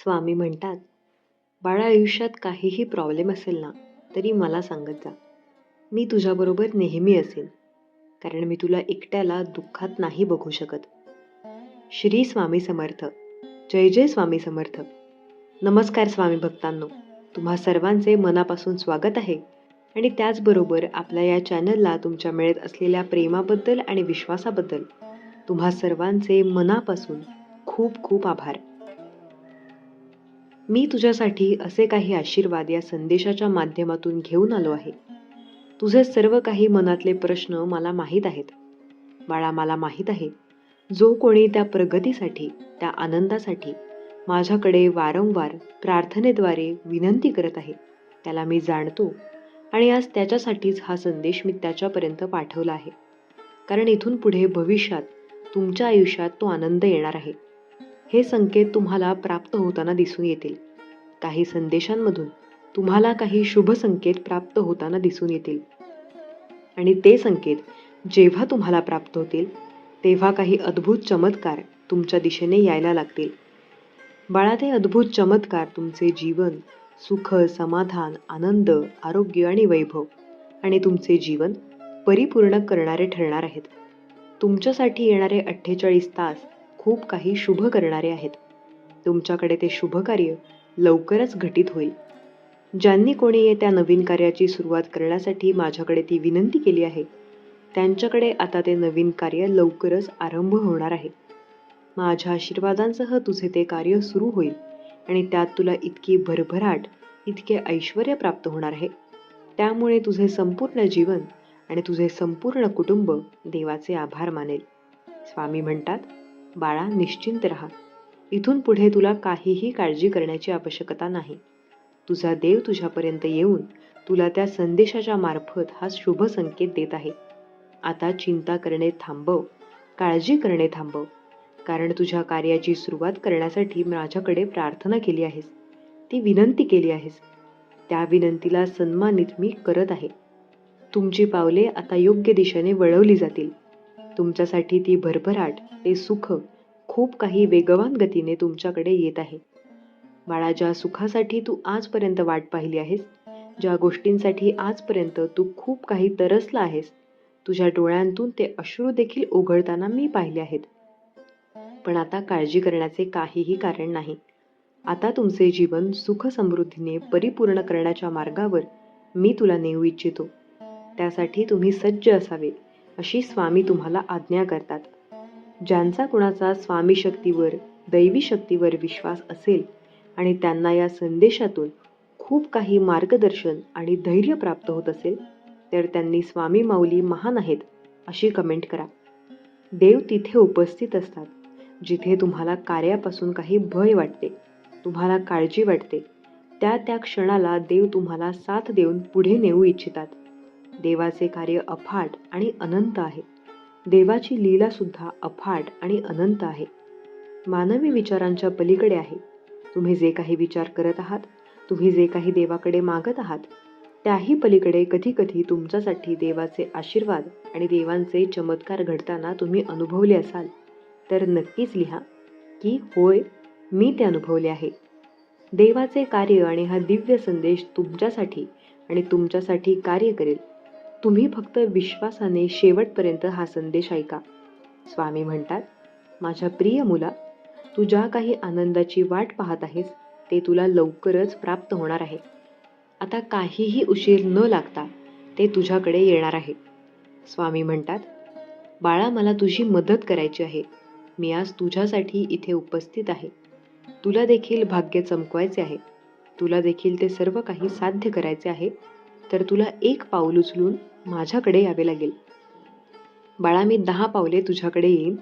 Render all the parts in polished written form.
स्वामी म्हणतात, बाळा आयुष्यात काहीही प्रॉब्लेम असेल ना, तरी मला सांगत जा. मी तुझ्याबरोबर नेहमी असेन, कारण मी तुला एकट्याला दुःखात नाही बघू शकत. श्री स्वामी समर्थ. जय जय स्वामी समर्थ. नमस्कार स्वामी भक्तांनो, तुम्हा सर्वांचे मनापासून स्वागत आहे आणि त्याचबरोबर आपल्या या चॅनलला तुमच्या मिळत असलेल्या प्रेमाबद्दल आणि विश्वासाबद्दल तुम्हा सर्वांचे मनापासून खूप खूप आभार. मी तुझ्यासाठी असे काही आशीर्वाद या संदेशाच्या माध्यमातून घेऊन आलो आहे. तुझे सर्व काही मनातले प्रश्न मला माहीत आहेत. बाळा, मला माहीत आहे, जो कोणी त्या प्रगतीसाठी, त्या आनंदासाठी माझ्याकडे वारंवार प्रार्थनेद्वारे विनंती करत आहे, त्याला मी जाणतो आणि आज त्याच्यासाठीच हा संदेश मी त्याच्यापर्यंत पाठवला आहे. कारण इथून पुढे भविष्यात तुमच्या आयुष्यात तो आनंद येणार आहे. हे संकेत तुम्हाला प्राप्त होताना दिसून येतील. काही संदेशांमधून तुम्हाला काही शुभ संकेत प्राप्त होताना दिसून येतील आणि ते संकेत जेव्हा तुम्हाला प्राप्त होतील तेव्हा काही अद्भुत चमत्कार तुमच्या दिशेने यायला लागतील. बाळा, ते अद्भुत चमत्कार तुमचे जीवन, सुख, समाधान, आनंद, आरोग्य आणि वैभव आणि तुमचे जीवन परिपूर्ण करणारे ठरणार आहेत. तुमच्यासाठी येणारे 48 तास खूप काही शुभ करणारे आहेत. तुमच्याकडे ते शुभ कार्य लवकरच घटित होईल. ज्यांनी कोणी त्या नवीन कार्याची सुरुवात करण्यासाठी माझ्याकडे ती विनंती केली आहे, त्यांच्याकडे आता ते नवीन कार्य लवकरच आरंभ होणार आहे. माझ्या आशीर्वादांसह तुझे ते कार्य सुरू होईल आणि त्यात तुला इतकी भरभराट, इतके ऐश्वर्य प्राप्त होणार आहे. त्यामुळे तुझे संपूर्ण जीवन आणि तुझे संपूर्ण कुटुंब देवाचे आभार मानेल. स्वामी म्हणतात, बाळा, निश्चिंत राहा. इथून पुढे तुला काहीही काळजी करण्याची आवश्यकता नाही. तुझा देव तुझ्यापर्यंत येऊन तुला त्या संदेशाच्या मार्फत हा शुभ संकेत देत आहे. आता चिंता करणे थांबव, काळजी करणे थांबव, कारण तुझ्या कार्याची सुरुवात करण्यासाठी माझ्याकडे प्रार्थना केली आहेस, ती विनंती केली आहेस. त्या विनंतीला सन्मानित मी करत आहे. तुमची पावले आता योग्य दिशेने वळवली जातील. तुमच्यासाठी ती भरभराट, ते सुख खूप काही वेगवान गतीने तुमच्याकडे येत आहे. बाळा, ज्या सुखासाठी तू आजपर्यंत वाट पाहिली आहेस, ज्या गोष्टींसाठी आजपर्यंत तू खूप काही तरसला आहेस, तुझ्या डोळ्यांतून ते अश्रू देखील ओघळताना मी पाहिले आहेत. पण आता काळजी करण्याचे काहीही कारण नाही. आता तुमचे जीवन सुख समृद्धीने परिपूर्ण करण्याच्या मार्गावर मी तुला नेऊ इच्छितो. त्यासाठी तुम्ही सज्ज असावे अशी स्वामी तुम्हाला आज्ञा करतात. ज्यांचा कुणाचा स्वामी शक्तीवर, दैवी शक्तीवर विश्वास असेल आणि त्यांना या संदेशातून खूप काही मार्गदर्शन आणि धैर्य प्राप्त होत असेल, तर त्यांनी स्वामी माऊली महान आहेत अशी कमेंट करा. देव तिथे उपस्थित असतात जिथे तुम्हाला कार्यापासून काही भय वाटते, तुम्हाला काळजी वाटते. त्या त्या क्षणाला देव तुम्हाला साथ देऊन पुढे नेऊ इच्छितात. देवाचे कार्य अफाट आणि अनंत आहे. देवाची लीला सुद्धा अफाट आणि अनंत आहे. मानवी विचारांच्या पलीकडे आहे. तुम्ही जे काही विचार करत आहात, तुम्ही जे काही देवाकडे मागत आहात, त्याही पलीकडे कधी कधी तुमच्यासाठी देवाचे आशीर्वाद आणि देवांचे चमत्कार घडताना तुम्ही अनुभवले असाल, तर नक्कीच लिहा की होय, मी ते अनुभवले आहे. देवाचे कार्य आणि हा दिव्य संदेश तुमच्यासाठी आणि तुमच्यासाठी कार्य करेल. तुम्ही फक्त विश्वासाने शेवटपर्यंत हा संदेश ऐका. स्वामी म्हणतात, माझ्या प्रिय मुला, तू ज्या काही आनंदाची वाट पाहत आहेस, ते तुला लवकरच प्राप्त होणार आहे. आता काहीही उशीर न लागता ते तुझ्याकडे येणार आहे. स्वामी म्हणतात, बाळा, मला तुझी मदत करायची आहे. मी आज तुझ्यासाठी इथे उपस्थित आहे. तुला देखील भाग्य चमकवायचे आहे. तुला देखील ते सर्व काही साध्य करायचे आहे. तर तुला एक पाऊल उचलून माझ्याकडे यावे लागेल. बाळा, मी 10 पावले तुझ्याकडे येईन,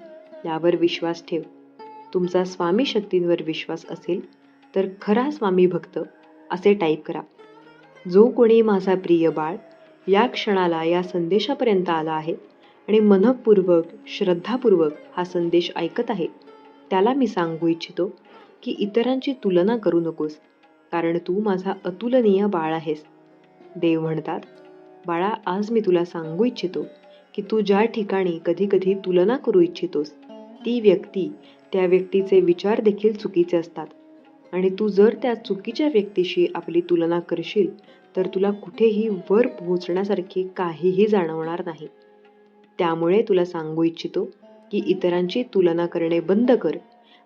यावर विश्वास ठेव. तुमचा स्वामी शक्तींवर विश्वास असेल तर खरा स्वामी भक्त असे टाईप करा. जो कोणी माझा प्रिय बाळ या क्षणाला या संदेशापर्यंत आला आहे आणि मनःपूर्वक, श्रद्धापूर्वक हा संदेश ऐकत आहे, त्याला मी सांगू इच्छितो की इतरांची तुलना करू नकोस, कारण तू माझा अतुलनीय बाळ आहेस. देव म्हणतात, बाळा, आज मी तुला सांगू इच्छितो की तू ज्या ठिकाणी कधी कधी तुलना करू इच्छितोस, ती व्यक्ती, त्या व्यक्तीचे विचार देखील चुकीचे असतात. आणि तू जर त्या चुकीच्या व्यक्तीशी आपली तुलना करशील तर तुला कुठेही वर पोहोचण्यासारखे काहीही जाणवणार नाही. त्यामुळे तुला सांगू इच्छितो की इतरांची तुलना करणे बंद कर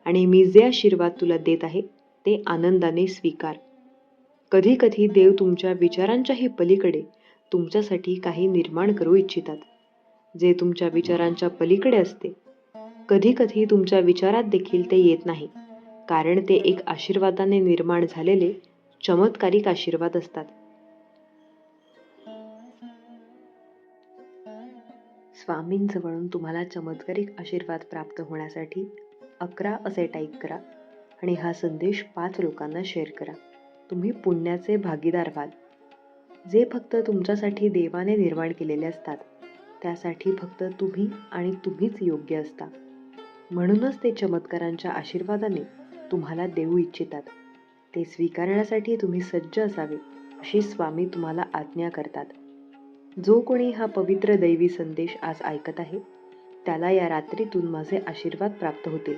आणि मी जे आशीर्वाद तुला देत आहे ते आनंदाने स्वीकार. कधी कधी देव तुमच्या विचारांच्याही पलीकडे तुमच्यासाठी काही निर्माण करू इच्छितात, जे तुमच्या विचारांच्या पलीकडे असते. कधी कधी तुमच्या विचारात देखील ते येत नाही, कारण ते एक आशीर्वादाने निर्माण झालेले चमत्कारिक आशीर्वाद असतात. स्वामींजवळून तुम्हाला चमत्कारिक आशीर्वाद प्राप्त होण्यासाठी 11 असे टाईप करा आणि हा संदेश 5 लोकांना शेअर करा. तुम्ही पुण्याचे भागीदार व्हाल. जे फक्त तुमच्यासाठी देवाने निर्माण केलेले असतात त्यासाठी फक्त तुम्ही आणि तुम्हीच योग्य असता. म्हणूनच ते चमत्कारांच्या आशीर्वादाने तुम्हाला देऊ इच्छितात. ते स्वीकारण्यासाठी तुम्ही सज्ज असावे अशी स्वामी तुम्हाला आज्ञा करतात. जो कोणी हा पवित्र दैवी संदेश आज ऐकत आहे त्याला या रात्रीतून माझे आशीर्वाद प्राप्त होतील.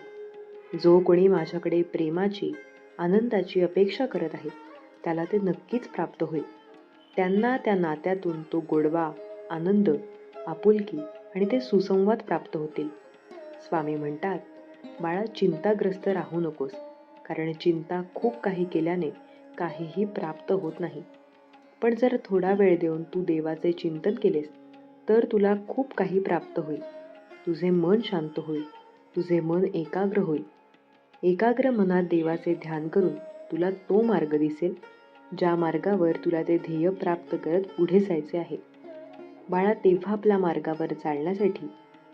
जो कोणी माझ्याकडे प्रेमाची, आनंदाची अपेक्षा करत आहे त्याला ते नक्कीच प्राप्त होईल. त्यांना त्या नात्यातून तो गोडवा, आनंद, आपुलकी आणि ते सुसंवाद प्राप्त होतील. स्वामी म्हणतात, बाळा, चिंताग्रस्त राहू नकोस, कारण चिंता खूप काही केल्याने काहीही प्राप्त होत नाही. पण जर थोडा वेळ देऊन तू देवाचे चिंतन केलेस तर तुला खूप काही प्राप्त होईल. तुझे मन शांत होईल, तुझे मन एकाग्र होईल. एकाग्र मनात देवाचे ध्यान करून तुला तो मार्ग दिसेल ज्या मार्गावर तुला ते ध्येय प्राप्त करत पुढे जायचे आहे. बाळा, तेव्हा आपल्या मार्गावर चालण्यासाठी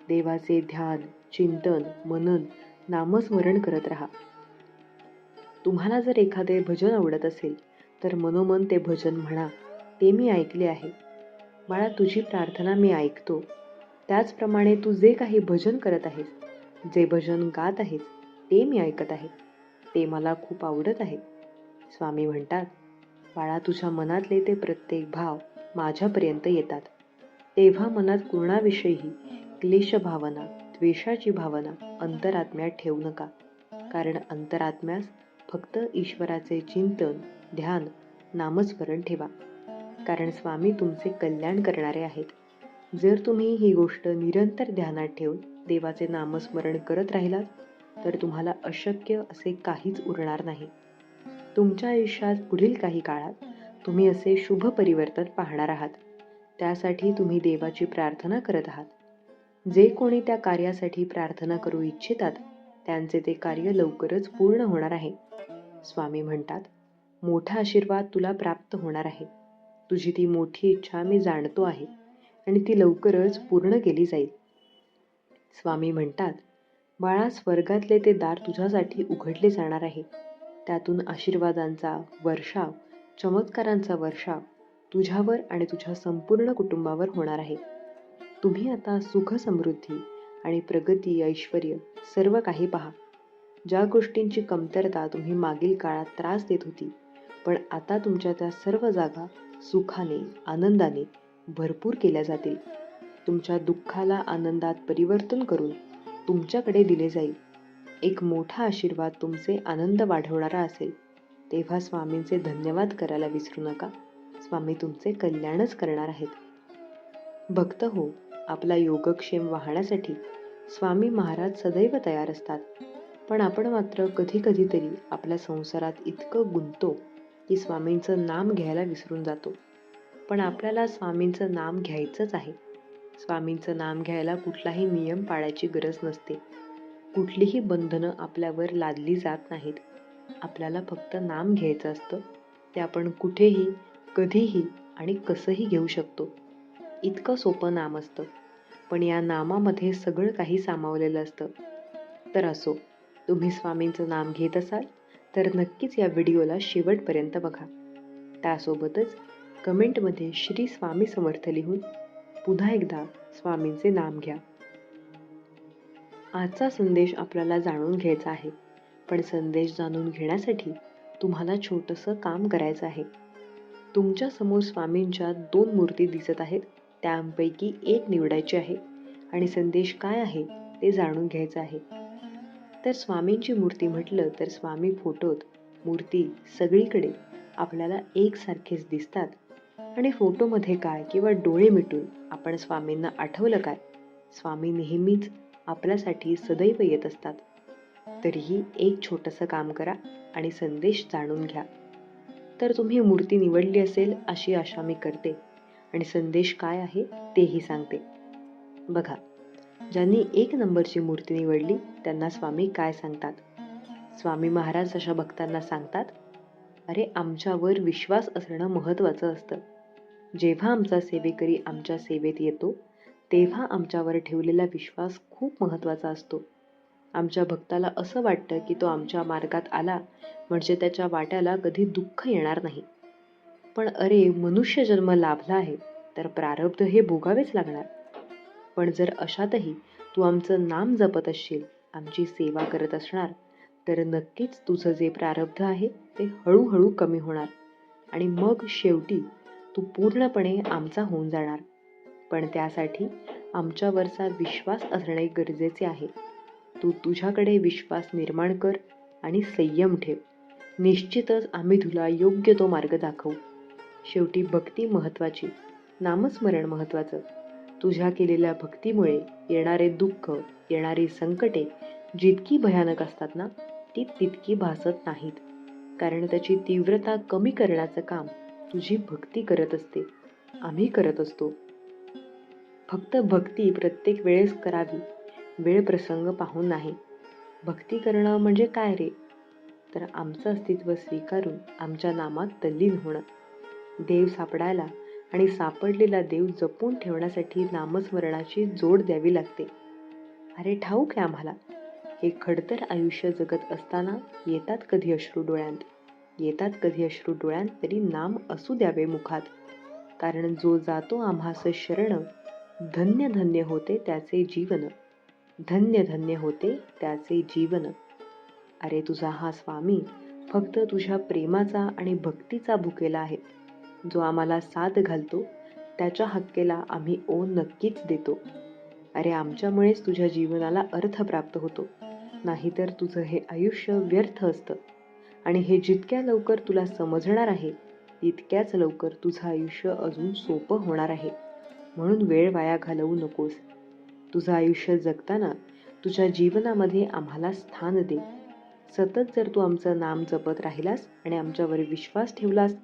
देवाचे ध्यान, चिंतन, मनन, नामस्मरण करत राहा. तुम्हाला जर एखादे भजन आवडत असेल तर मनोमन ते भजन म्हणा, ते मी ऐकले आहे. बाळा, तुझी प्रार्थना मी ऐकतो. त्याचप्रमाणे तू जे काही भजन करत आहेस, जे भजन गात आहेस, ते मी ऐकत आहे. ते मला खूप आवडत आहे. स्वामी म्हणतात, बाळा, तुझ्या मनातले ते प्रत्येक भाव माझ्यापर्यंत येतात. तेव्हा मनात कोणाविषयीही क्लेश भावना, द्वेषाची भावना अंतरात्म्यात ठेवू नका, कारण अंतरात्म्यास फक्त ईश्वराचे चिंतन, ध्यान, नामस्मरण ठेवा, कारण स्वामी तुमचे कल्याण करणारे आहेत. जर तुम्ही ही गोष्ट निरंतर ध्यानात ठेवून देवाचे नामस्मरण करत राहिलात तर तुम्हाला अशक्य असे काहीच उरणार नाही. तुमच्या आयुष्यात पुढील काही काळात तुम्ही असे शुभ परिवर्तन पाहणार आहात. त्यासाठी तुम्ही देवाची प्रार्थना करत आहात. जे कोणी त्या कार्यासाठी प्रार्थना करू इच्छितात त्यांचे ते कार्य लवकरच पूर्ण होणार आहे. स्वामी म्हणतात, मोठा आशीर्वाद तुला प्राप्त होणार आहे. तुझी ती मोठी इच्छा मी जाणतो आहे आणि ती लवकरच पूर्ण केली जाईल. स्वामी म्हणतात, बाळा, स्वर्गातले ते दार तुझ्यासाठी उघडले जाणार आहे. त्यातून आशीर्वादांचा वर्षाव, चमत्कारांचा वर्षाव तुझ्यावर आणि तुझ्या संपूर्ण कुटुंबावर होणार आहे. तुम्ही आता सुख, समृद्धी आणि प्रगती, ऐश्वर्य सर्व काही पहा. ज्या गोष्टींची कमतरता तुम्ही मागील काळात त्रास देत होती, पण आता तुमच्या त्या सर्व जागा सुखाने, आनंदाने भरपूर केल्या जातील. तुमच्या दुःखाला आनंदात परिवर्तन करून तुमच्याकडे दिले जाईल. एक मोठा आशीर्वाद तुमचे आनंद वाढवणारा असेल. तेव्हा स्वामींचे धन्यवाद करायला विसरू नका. स्वामी तुमचे कल्याणच करणार आहेत. भक्त हो, आपला योगक्षेम वाहण्यासाठी स्वामी महाराज सदैव तयार असतात. पण आपण मात्र कधी तरी आपल्या संसारात इतकं गुंततो की स्वामींचं नाम घ्यायला विसरून जातो. पण आपल्याला स्वामींचं नाम घ्यायचंच आहे. स्वामींचं नाम घ्यायला कुठलाही नियम पाळायची गरज नसते. कुठलीही बंधनं आपल्यावर लादली जात नाहीत. आपल्याला फक्त नाम घ्यायचं असतं. ते आपण कुठेही, कधीही आणि कसंही घेऊ शकतो. इतकं सोपं नाम असतं. पण या नामामध्ये सगळं काही सामावलेलं असतं. तर असो, तुम्ही स्वामींचं नाम घेत असाल तर नक्कीच या व्हिडिओला शेवटपर्यंत बघा. त्यासोबतच कमेंटमध्ये श्री स्वामी समर्थ लिहून पुन्हा एकदा स्वामींचे नाम घ्या. आजचा संदेश आपल्याला जाणून घ्यायचा आहे, पण संदेश जाणून घेण्यासाठी तुम्हाला छोटंसं काम करायचं आहे. तुमच्या समोर स्वामींच्या 2 मूर्ती दिसत आहेत. त्यापैकी एक निवडायची आहे आणि संदेश काय आहे ते जाणून घ्यायचं आहे. तर स्वामींची मूर्ती म्हटलं तर स्वामी फोटोत मूर्ती सगळीकडे आपल्याला एकसारखेच दिसतात आणि फोटोमध्ये काय किंवा डोळे मिटून आपण स्वामींना आठवलं काय, स्वामी नेहमीच आपल्यासाठी सदैव येत असतात. तरीही एक छोटंसं काम करा आणि संदेश जाणून घ्या. तर तुम्ही मूर्ती निवडली असेल अशी आशा मी करते आणि संदेश काय आहे तेही सांगते. बघा, ज्यांनी 1 नंबरची मूर्ती निवडली त्यांना स्वामी काय सांगतात. स्वामी महाराज अशा भक्तांना सांगतात, अरे आमच्यावर विश्वास असणं महत्त्वाचं असतं. जेव्हा आमचा सेवेकरी आमच्या सेवेत येतो तेव्हा आमच्यावर ठेवलेला विश्वास खूप महत्त्वाचा असतो. आमच्या भक्ताला असं वाटतं की तो आमच्या मार्गात आला म्हणजे त्याच्या वाट्याला कधी दुःख येणार नाही. पण अरे, मनुष्य जन्म लाभला आहे तर प्रारब्ध हे भोगावेच लागणार. पण जर अशातही तू आमचं नाम जपत असशील, आमची सेवा करत असणार, तर नक्कीच तुझं जे प्रारब्ध आहे ते हळूहळू कमी होणार आणि मग शेवटी तू पूर्णपणे आमचा होऊन जाणार. पण त्यासाठी आमच्यावरचा विश्वास असणे गरजेचे आहे. तू तुझ्याकडे विश्वास निर्माण कर आणि संयम ठेव. निश्चितच आम्ही तुला योग्य तो मार्ग दाखवू. शेवटी भक्ती महत्त्वाची, नामस्मरण महत्त्वाचं. तुझ्या केलेल्या भक्तीमुळे येणारे दुःख, येणारी संकटे जितकी भयानक असतात ना, ती तितकी भासत नाहीत. कारण त्याची तीव्रता कमी करण्याचं काम तुझी भक्ती करत असते, आम्ही करत असतो. फक्त भक्ती प्रत्येक वेळेस करावी, वेळ प्रसंग पाहून नाही. भक्ती करणं म्हणजे काय रे? तर आमचं अस्तित्व स्वीकारून आमच्या नामात तल्लीन होणं. देव सापडायला आणि सापडलेला देव जपून ठेवण्यासाठी नामस्मरणाची जोड द्यावी लागते. अरे ठाऊक आहे आम्हाला, हे खडतर आयुष्य जगत असताना येतात कधी अश्रू डोळ्यांत तरी नाम असू द्यावे मुखात. कारण जो जातो आम्हास शरण, धन्य धन्य होते त्याचे जीवन, धन्य धन्य होते त्याचे जीवन. अरे तुझा हा स्वामी फक्त तुझ्या प्रेमाचा आणि भक्तीचा भुकेला आहे. जो आम्हाला साथ घालतो त्याच्या हक्केला आम्ही ओन नक्कीच देतो. अरे आमच्यामुळेच तुझ्या जीवनाला अर्थ प्राप्त होतो, नाहीतर तुझं हे आयुष्य व्यर्थ असतं. आणि हे जितक्या लवकर तुला समजणार आहे तितक्याच लवकर तुझं आयुष्य अजून सोपं होणार आहे. म्हणून वेळ वाया घालवू नकोस. तुझं आयुष्य जगताना तुझ्या जीवनामध्ये आम्हाला स्थान दे. सतत जर तू आमचं नाम जपत राहिलास आणि आमच्यावर विश्वास ठेवलास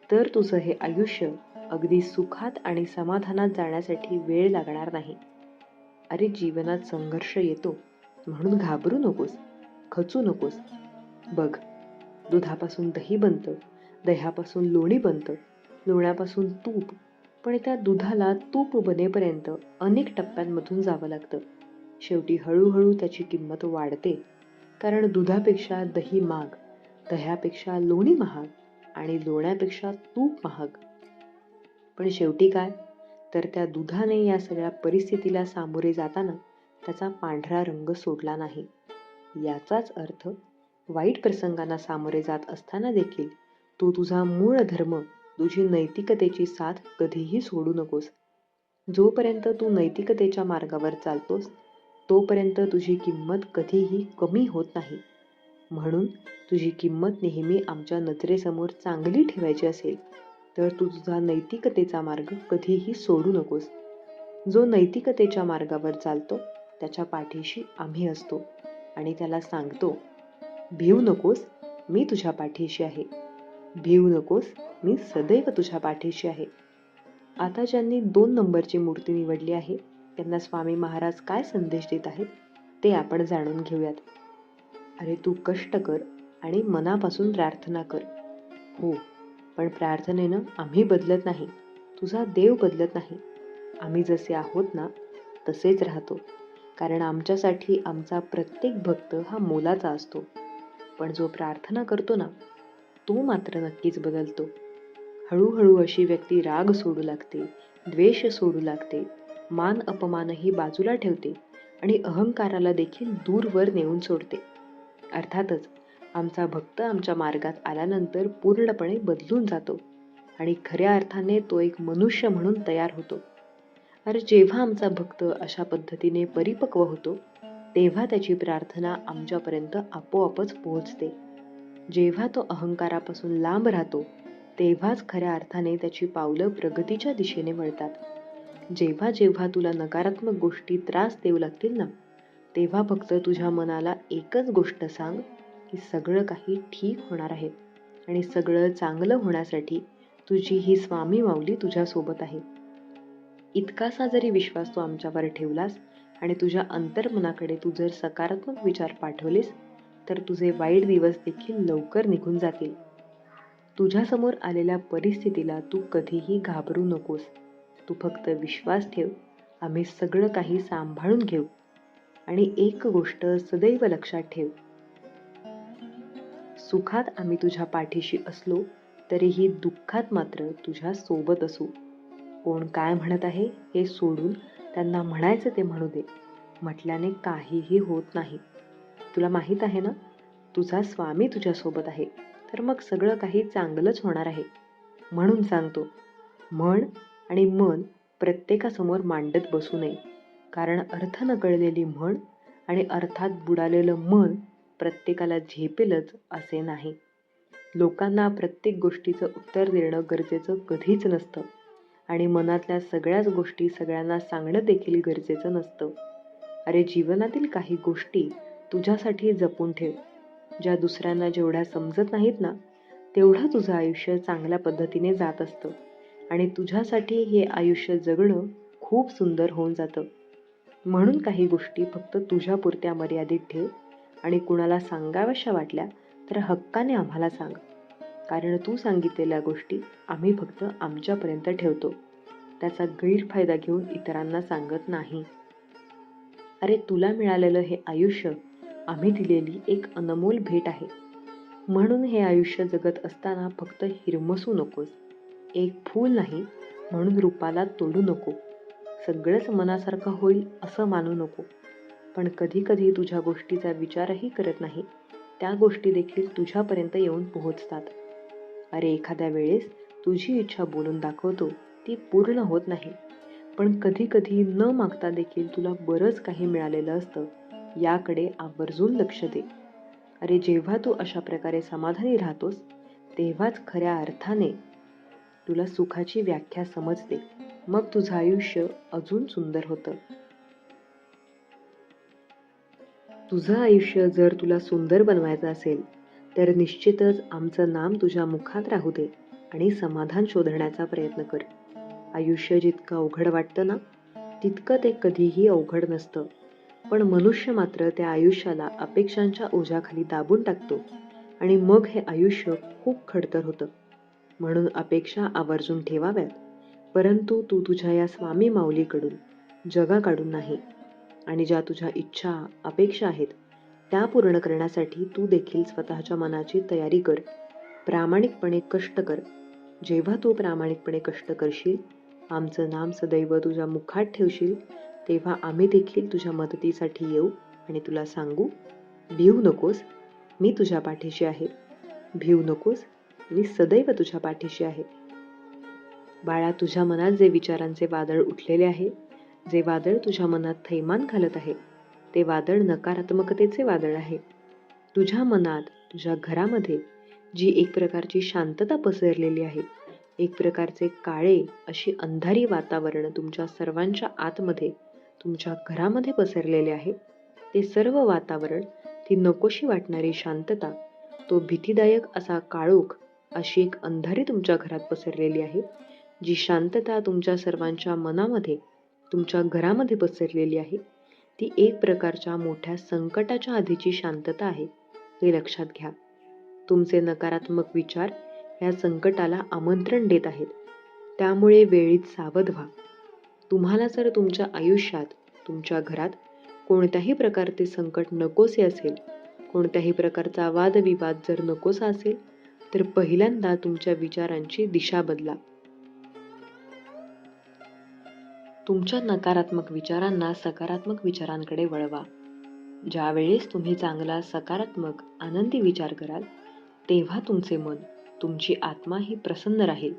तर तुझं हे आयुष्य अगदी सुखात आणि समाधानात जाण्यासाठी वेळ लागणार नाही. अरे जीवनात संघर्ष येतो म्हणून घाबरू नकोस, खचू नकोस. बघ, दुधापासून दही बनतं, दह्यापासून लोणी बनतं, लोण्यापासून तूप. पण त्या दुधाला तूप बनेपर्यंत अनेक टप्प्यांमधून जावं लागतं. शेवटी हळूहळू त्याची किंमत वाढते. कारण दुधापेक्षा दही महाग, दह्यापेक्षा लोणी महाग आणि लोण्यापेक्षा तूप महाग. पण शेवटी काय, तर त्या दुधाने या सगळ्या परिस्थितीला सामोरे जाताना त्याचा पांढरा रंग सोडला नाही. याचाच अर्थ वाईट प्रसंगांना सामोरे जात असताना देखील तू तुझा मूळ धर्म, तुझी नैतिकतेची साथ कधीही सोडू नकोस. जोपर्यंत तू नैतिकतेच्या मार्गावर चालतोस तोपर्यंत तुझी किंमत कधीही कमी होत नाही. म्हणून तुझी किंमत नेहमी आमच्या नजरेसमोर चांगली ठेवायची असेल तर तू तुझा नैतिकतेचा मार्ग कधीही सोडू नकोस. जो नैतिकतेच्या मार्गावर चालतो त्याच्या पाठीशी आम्ही असतो आणि त्याला सांगतो, भिवू नकोस, मी तुझ्या पाठीशी आहे. भिवू नकोस, मी सदैव तुझ्या पाठीशी आहे. आता ज्यांनी 2 नंबरची मूर्ती निवडली आहे त्यांना स्वामी महाराज काय संदेश देत आहेत ते आपण जाणून घेऊयात. अरे तू कष्ट कर आणि मनापासून प्रार्थना कर. हो, पण प्रार्थनेनं आम्ही बदलत नाही, तुझा देव बदलत नाही. आम्ही जसे आहोत ना तसेच राहतो. कारण आमच्यासाठी आमचा प्रत्येक भक्त हा मोलाचा असतो. पण जो प्रार्थना करतो ना तो मात्र नक्कीच बदलतो. हळूहळू अशी व्यक्ती राग सोडू लागते, द्वेष सोडू लागते, मान अपमानही बाजूला ठेवते आणि अहंकाराला देखील दूरवर नेऊन सोडते. अर्थातच आमचा भक्त आमच्या मार्गात आल्यानंतर पूर्णपणे बदलून जातो आणि खऱ्या अर्थाने तो एक मनुष्य म्हणून तयार होतो. अरे जेव्हा आमचा भक्त अशा पद्धतीने परिपक्व होतो तेव्हा त्याची प्रार्थना आमच्यापर्यंत आपोआपच पोहोचते. जेव्हा तो अहंकारापासून लांब राहतो, तेव्हाच खऱ्या अर्थाने त्याची पावलं प्रगतीच्या दिशेने वळतात. जेव्हा जेव्हा तुला नकारात्मक गोष्टी त्रास देऊ लागतील ना, तेव्हा फक्त तुझ्या मनाला एकच गोष्ट सांग की सगळं काही ठीक होणार आहे आणि सगळं चांगलं होण्यासाठी तुझी ही स्वामी माऊली तुझ्यासोबत आहे. इतकासा जरी विश्वास तू आमच्यावर ठेवलास आणि तुझ्या अंतर्मनाकडे तू जर सकारात्मक विचार पाठवलेस, तर तुझे वाईट दिवस देखील लवकर निघून जातील. तुझ्यासमोर आलेल्या परिस्थितीला तू कधीही घाबरू नकोस. तू फक्त विश्वास ठेव, आम्ही सगळं काही सांभाळून घेऊ. आणि एक गोष्ट सदैव लक्षात ठेव, सुखात आम्ही तुझ्या पाठीशी असलो तरीही दुःखात मात्र तुझ्या सोबत असू. कोण काय म्हणत आहे हे सोडून त्यांना म्हणायचं ते म्हणू दे. म्हटल्याने काहीही होत नाही. तुला माहित आहे ना, तुझा स्वामी तुझ्यासोबत आहे, तर मग सगळं काही चांगलंच होणार आहे. म्हणून सांगतो, म्हण आणि मन प्रत्येकासमोर मांडत बसू नये. कारण अर्थ न कळलेली म्हण आणि अर्थात बुडालेलं मन प्रत्येकाला झेपेलच असे नाही. लोकांना प्रत्येक गोष्टीचं उत्तर देणं गरजेचं कधीच नसतं आणि मनातल्या सगळ्याच गोष्टी सगळ्यांना सांगणं देखील गरजेचं नसतं. अरे, जीवनातील काही गोष्टी तुझ्यासाठी जपून ठेव. ज्या दुसऱ्यांना जेवढ्या समजत नाहीत ना, तेवढं तुझं आयुष्य चांगल्या पद्धतीने जात असतं आणि तुझ्यासाठी हे आयुष्य जगणं खूप सुंदर होऊन जातं. म्हणून काही गोष्टी फक्त तुझ्यापुरत्या मर्यादित ठेव आणि कुणाला सांगाव्याशा वाटल्या तर हक्काने आम्हाला सांग. कारण तू सांगितलेल्या गोष्टी आम्ही फक्त आमच्यापर्यंत ठेवतो. त्याचा गैरफायदा घेऊन इतरांना सांगत नाही. अरे, तुला मिळालेलं हे आयुष्य आम्ही दिलेली एक अनमोल भेट आहे. म्हणून हे आयुष्य जगत असताना फक्त हिरमसू नकोस. एक फूल नाही म्हणून रूपाला तोडू नको. सगळंच मनासारखं होईल असं मानू नको. पण कधी कधी तुझ्या गोष्टीचा विचारही करत नाही त्या गोष्टी देखील तुझ्यापर्यंत येऊन पोहोचतात. अरे, एखाद्या वेळेस तुझी इच्छा बोलून दाखवतो, ती पूर्ण होत नाही. पण कधी कधी न मागता देखील तुला बरंच काही मिळालेलं असतं. याकडे आवर्जून लक्ष दे. अरे, जेव्हा तू अशा प्रकारे समाधानी राहतोस, तेव्हाच खऱ्या अर्थाने तुला सुखाची व्याख्या समजते. मग तुझं आयुष्य अजून सुंदर होतं. तुझं आयुष्य जर तुला सुंदर बनवायचं असेल, तर निश्चितच आमचं नाम तुझ्या मुखात राहू दे आणि समाधान शोधण्याचा प्रयत्न कर. आयुष्य जितकं अवघड वाटतं ना, तितकं ते कधीही अवघड नसतं. पण मनुष्य मात्र त्या आयुष्याला अपेक्षांच्या ओझ्याखाली दाबून टाकतो आणि मग हे आयुष्य खूप खडतर होतं. म्हणून अपेक्षा आवर्जून ठेवाव्यात, परंतु तू तुझ्या या स्वामी माऊलीकडून, जगाकडून नाही. आणि ज्या तुझ्या इच्छा, अपेक्षा आहेत त्या पूर्ण करण्यासाठी तू देखील स्वतःच्या मनाची तयारी कर. प्रामाणिकपणे कष्ट कर. जेव्हा तू प्रामाणिकपणे कष्ट करशील, आमचं नाम सदैव तुझ्या मुखात ठेवशील, तेव्हा आम्ही देखील तुझ्या मदतीसाठी येऊ आणि तुला सांगू, भिवू नकोस, मी तुझ्या पाठीशी आहे. भिवू नकोस, मी सदैव तुझ्या पाठीशी आहे. बाळा, तुझ्या मनात जे विचारांचे वादळ उठलेले आहे, जे वादळ तुझ्या मनात थैमान घालत आहे, ते वादळ नकारात्मकतेचे वादळ आहे. तुझ्या मनात, तुझ्या घरामध्ये जी एक प्रकारची शांतता पसरलेली आहे, एक प्रकारचे काळे अशी अंधारी वातावरण तुमच्या सर्वांच्या आतमध्ये, तुमच्या घरामध्ये पसरलेले आहे, ते सर्व वातावरण, ती नकोशी वाटणारी शांतता, तो भीतीदायक असा काळोख, अशी एक अंधारी तुमच्या घरात पसरलेली आहे. जी शांतता तुमच्या सर्वांच्या मनामध्ये, तुमच्या घरामध्ये पसरलेली आहे, ती एक प्रकारच्या मोठ्या संकटाच्या आधीची शांतता आहे, हे लक्षात घ्या. तुमचे नकारात्मक विचार या संकटाला आमंत्रण देत आहेत. त्यामुळे वेळीच सावध व्हा. तुम्हाला जर तुमच्या आयुष्यात, तुमच्या घरात कोणत्याही प्रकारचे संकट नकोसे असेल, कोणत्याही प्रकारचा वादविवाद जर नकोसा असेल, तर पहिल्यांदा तुमच्या विचारांची दिशा बदला. तुमच्या नकारात्मक विचारांना सकारात्मक विचारांकडे वळवा. ज्या वेळेस तुम्ही चांगला, सकारात्मक, आनंदी विचार कराल, तेव्हा तुमचे मन, तुमची आत्मा ही प्रसन्न राहील.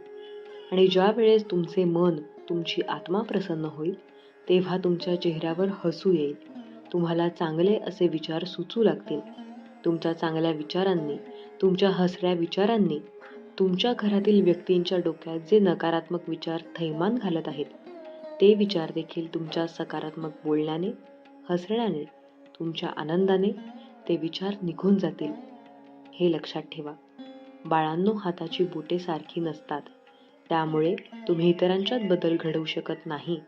आणि ज्या वेळेस तुमचे मन, तुमची आत्मा प्रसन्न होईल, तेव्हा तुमच्या चेहऱ्यावर हसू येईल. तुम्हाला चांगले असे विचार सुचू लागतील. तुमच्या चांगल्या विचारांनी तुमच्या हसऱ्या विचारांनी तुमच्या घरातील व्यक्तींच्या डोक्यात जे नकारात्मक विचार थैमान घालत आहेत, ते विचार देखील तुमच्या सकारात्मक बोलण्याने, हसण्याने, तुमच्या आनंदाने ते विचार निघून जातील. हे लक्षात ठेवा. बाळांनो, हाताची बोटे सारखी नसतात. त्यामुळे तुम्ही इतरांच्यात बदल घडवू शकत नाही.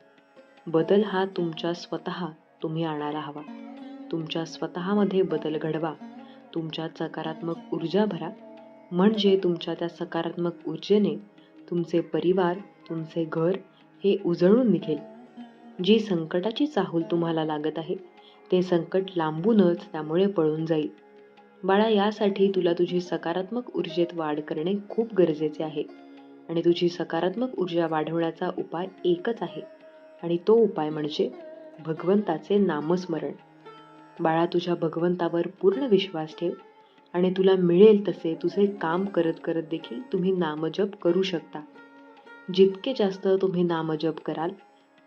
बदल हा तुमच्या स्वतः तुम्ही आणायला हवा. तुमच्या स्वतःमध्ये बदल घडवा. तुमच्यात सकारात्मक ऊर्जा भरा. म्हणजे तुमच्या त्या सकारात्मक ऊर्जेने तुमचे परिवार, तुमचे घर हे उजळून निघेल. जी संकटाची चाहूल तुम्हाला लागत आहे, ते संकट लांबूनच त्यामुळे पळून जाईल. बाळा, यासाठी तुला तुझी सकारात्मक ऊर्जेत वाढ करणे खूप गरजेचे आहे. आणि तुझी सकारात्मक ऊर्जा वाढवण्याचा उपाय एकच आहे, आणि तो उपाय म्हणजे भगवंताचे नामस्मरण. बाळा, तुझ्या भगवंतावर पूर्ण विश्वास ठेव आणि तुला मिळेल तसे तुझे काम करत करत देखील तुम्ही नामजप करू शकता. जितके जास्त तुम्ही नामजप कराल,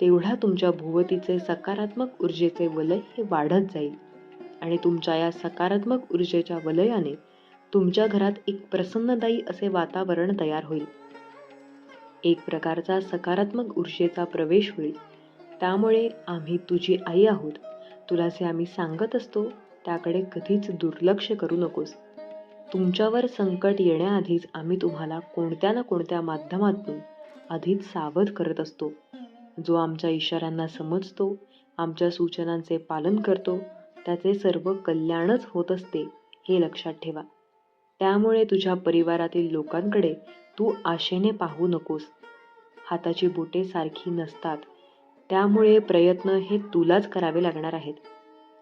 तेवढा तुमच्या भोवतीचे सकारात्मक ऊर्जेचे वलय हे वाढत जाईल. आणि तुमच्या या सकारात्मक ऊर्जेच्या वलयाने तुमच्या घरात एक प्रसन्नदायी असे वातावरण तयार होईल. एक प्रकारचा सकारात्मक ऊर्जेचा प्रवेश होईल. त्यामुळे आम्ही तुझी आई आहोत. तुला जे आम्ही सांगत असतो त्याकडे कधीच दुर्लक्ष करू नकोस. तुमच्यावर संकट येण्याआधीच आम्ही तुम्हाला कोणत्या ना कोणत्या माध्यमातून आधीच सावध करत असतो. जो आमच्या इशाऱ्यांना समजतो, आमच्या सूचनांचे पालन करतो, त्याचे सर्व कल्याणच होत असते, हे लक्षात ठेवा. त्यामुळे तुझ्या परिवारातील लोकांकडे तू आशेने पाहू नकोस. हाताची बोटे सारखी नसतात. त्यामुळे प्रयत्न हे तुलाच करावे लागणार आहेत.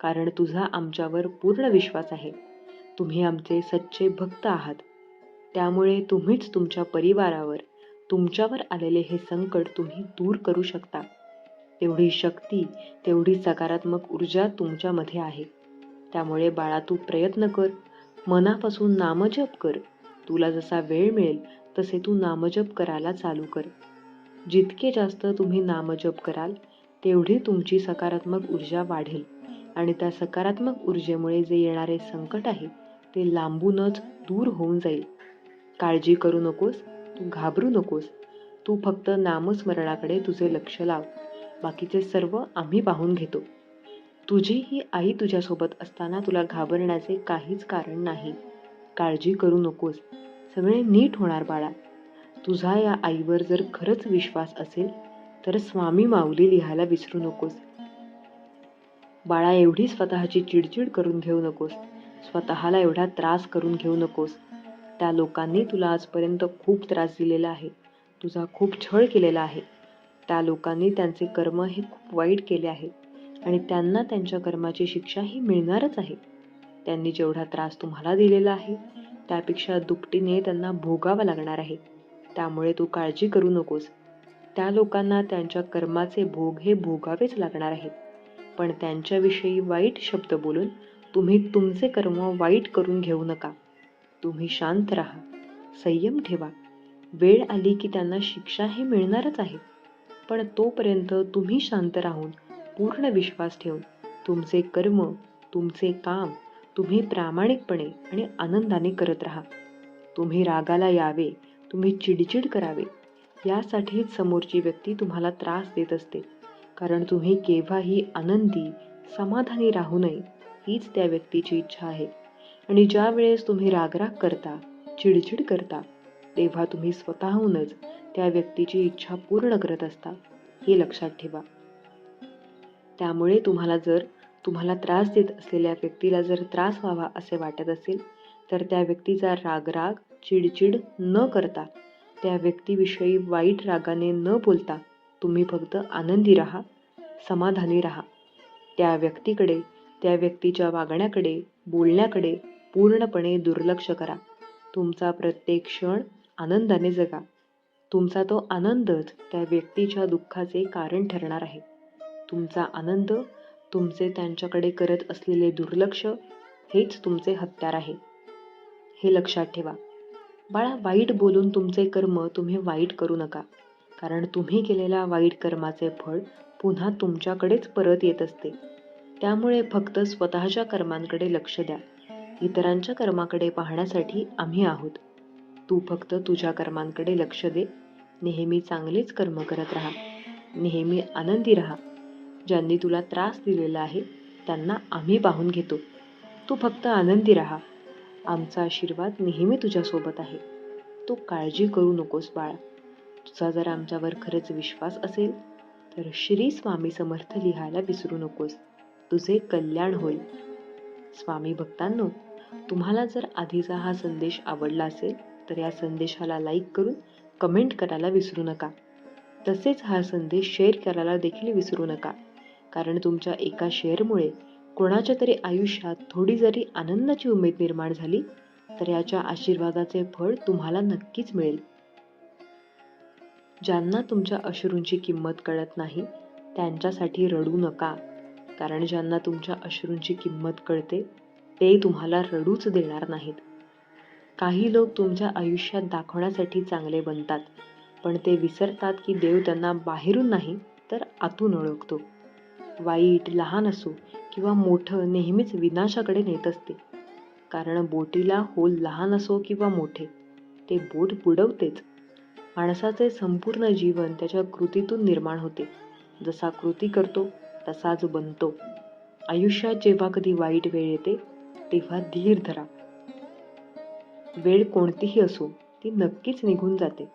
कारण तुझा आमच्यावर पूर्ण विश्वास आहे. तुम्ही आमचे सच्चे भक्त आहात. त्यामुळे तुम्हीच तुमच्या परिवारावर, तुमच्यावर आलेले हे संकट तुम्ही दूर करू शकता. तेवढी शक्ती, तेवढी सकारात्मक ऊर्जा तुमच्यामध्ये आहे. त्यामुळे बाळा, तू प्रयत्न कर. मनापासून नामजप कर. तुला जसा वेळ मिळेल तसे तू नामजप करायला चालू कर. जितके जास्त तुम्ही नामजप कराल, तेवढी तुमची सकारात्मक ऊर्जा वाढेल. आणि त्या सकारात्मक ऊर्जेमुळे जे येणारे संकट आहे, ते लांबूनच दूर होऊन जाईल. काळजी करू नकोस. तू घाबरू नकोस. तू फक्त नामस्मरणाकडे तुझे लक्ष लाव. बाकीचे सर्व आम्ही पाहून घेतो. तुझी ही आई तुझ्यासोबत असताना तुला घाबरण्याचे काहीच कारण नाही. काळजी करू नकोस. सगळे नीट होणार बाळा. तुझा या आईवर जर खरंच विश्वास असेल तर स्वामी माऊली लिहायला विसरू नकोस. बाळा, एवढी स्वतःची चिडचिड करून घेऊ नकोस. स्वतःला एवढा त्रास करून घेऊ नकोस. त्या लोकांनी तुला आजपर्यंत खूप त्रास दिलेला आहे. तुझा खूप छळ केलेला आहे. त्या लोकांनी त्यांचे कर्म हे खूप वाईट केले आहे आणि त्यांना त्यांच्या कर्माची शिक्षा ही मिळणारच आहे. त्यांनी जेवढा त्रास तुम्हाला दिलेला आहे, त्यापेक्षा दुपटीने त्यांना भोगावा लागणार आहे. त्यामुळे तू काळजी करू नकोस. त्या लोकांना त्यांच्या कर्माचे भोग हे भोगावेच लागणार आहेत. पण त्यांच्याविषयी वाईट शब्द बोलून तुम्ही तुमचे कर्म वाईट करून घेऊ नका. तुम्ही शांत राहा. संयम ठेवा. वेळ आली की त्यांना शिक्षा ही मिळणारच आहे. पण तोपर्यंत तुम्ही शांत राहून, पूर्ण विश्वास ठेवून तुमचे कर्म, तुमचे काम तुम्ही प्रामाणिकपणे आणि आनंदाने करत राहा. तुम्ही रागाला यावे, तुम्ही चिडचिड करावे, यासाठीच समोरची व्यक्ती तुम्हाला त्रास देत असते. कारण तुम्ही केव्हाही आनंदी, समाधानी राहू नये, हीच त्या व्यक्तीची इच्छा आहे. आणि ज्या वेळेस तुम्ही रागराग करता, चिडचिड करता, तेव्हा तुम्ही स्वतःहूनच त्या व्यक्तीची इच्छा पूर्ण करत असता, हे लक्षात ठेवा. त्यामुळे तुम्हाला त्रास देत असलेल्या व्यक्तीला जर त्रास व्हावा असे वाटत असेल, तर त्या व्यक्तीचा रागराग, चिडचिड न करता, त्या व्यक्तीविषयी वाईट रागाने न बोलता तुम्ही फक्त आनंदी राहा, समाधानी राहा. त्या व्यक्तीकडे, त्या व्यक्तीच्या वागण्याकडे, बोलण्याकडे पूर्णपणे दुर्लक्ष करा. तुमचा प्रत्येक क्षण आनंदाने जगा. तुमचा तो आनंदच त्या व्यक्तीच्या दुःखाचे कारण ठरणार आहे. तुमचा आनंद, तुमचे त्यांच्याकडे करत असलेले दुर्लक्ष हेच तुमचे हत्यार आहे. हे लक्षात ठेवा. बाळा, वाईट बोलून तुमचे कर्म तुम्ही वाईट करू नका. कारण तुम्ही केलेल्या वाईट कर्माचे फळ पुन्हा तुमच्याकडेच परत येत असते. त्यामुळे फक्त स्वतःच्या कर्मांकडे लक्ष द्या. इतरांच्या कर्माकडे पाहण्यासाठी आम्ही आहोत. तू फक्त तुझ्या कर्मांकडे लक्ष दे. नेहमी चांगलेच कर्म करत राहा. नेहमी आनंदी राहा. ज्यांनी तुला त्रास दिलेला आहे त्यांना आम्ही पाहून घेतो. तू फक्त आनंदी राहा. आमचा आशीर्वाद नेहमी तुझ्यासोबत आहे. तू काळजी करू नकोस बाळा. तुझा जर आमच्यावर खरंच विश्वास असेल तर श्री स्वामी समर्थ लिहायला विसरू नकोस. तुझे कल्याण होईल. स्वामी भक्तांनो, तुम्हाला जर आधीचा हा संदेश आवडला असेल तर या संदेशाला लाईक करून कमेंट करायला विसरू नका. तसेच हा संदेश शेअर करायला देखील विसरू नका. कारण तुमच्या एका शेअरमुळे कोणाच्या तरी आयुष्यात थोडी जरी आनंदाची उमेद निर्माण झाली तर याच्या आशीर्वादाचे फळ तुम्हाला नक्कीच मिळेल. ज्यांना तुमच्या अश्रूंची किंमत कळत नाही त्यांच्यासाठी रडू नका. कारण ज्यांना तुमच्या अश्रूंची किंमत कळते ते तुम्हाला रडूच देणार नाहीत. काही लोक तुमच्या आयुष्यात दाखवण्यासाठी चांगले बनतात, पण ते विसरतात की देव त्यांना बाहेरून नाही तर आतून ओळखतो. वाईट लहान असो किंवा मोठं नेहमीच विनाशाकडे नेत असते. कारण बोटीला होल लहान असो किंवा मोठे, ते बोट बुडवतेच. माणसाचे संपूर्ण जीवन त्याच्या कृतीतून निर्माण होते. जसा कृती करतो तसाच बनतो. आयुष्यात जेव्हा कधी वाईट वेळ येते तेव्हा धीर धरा. वेळ कोणतीही असो ती नक्कीच निघून जाते,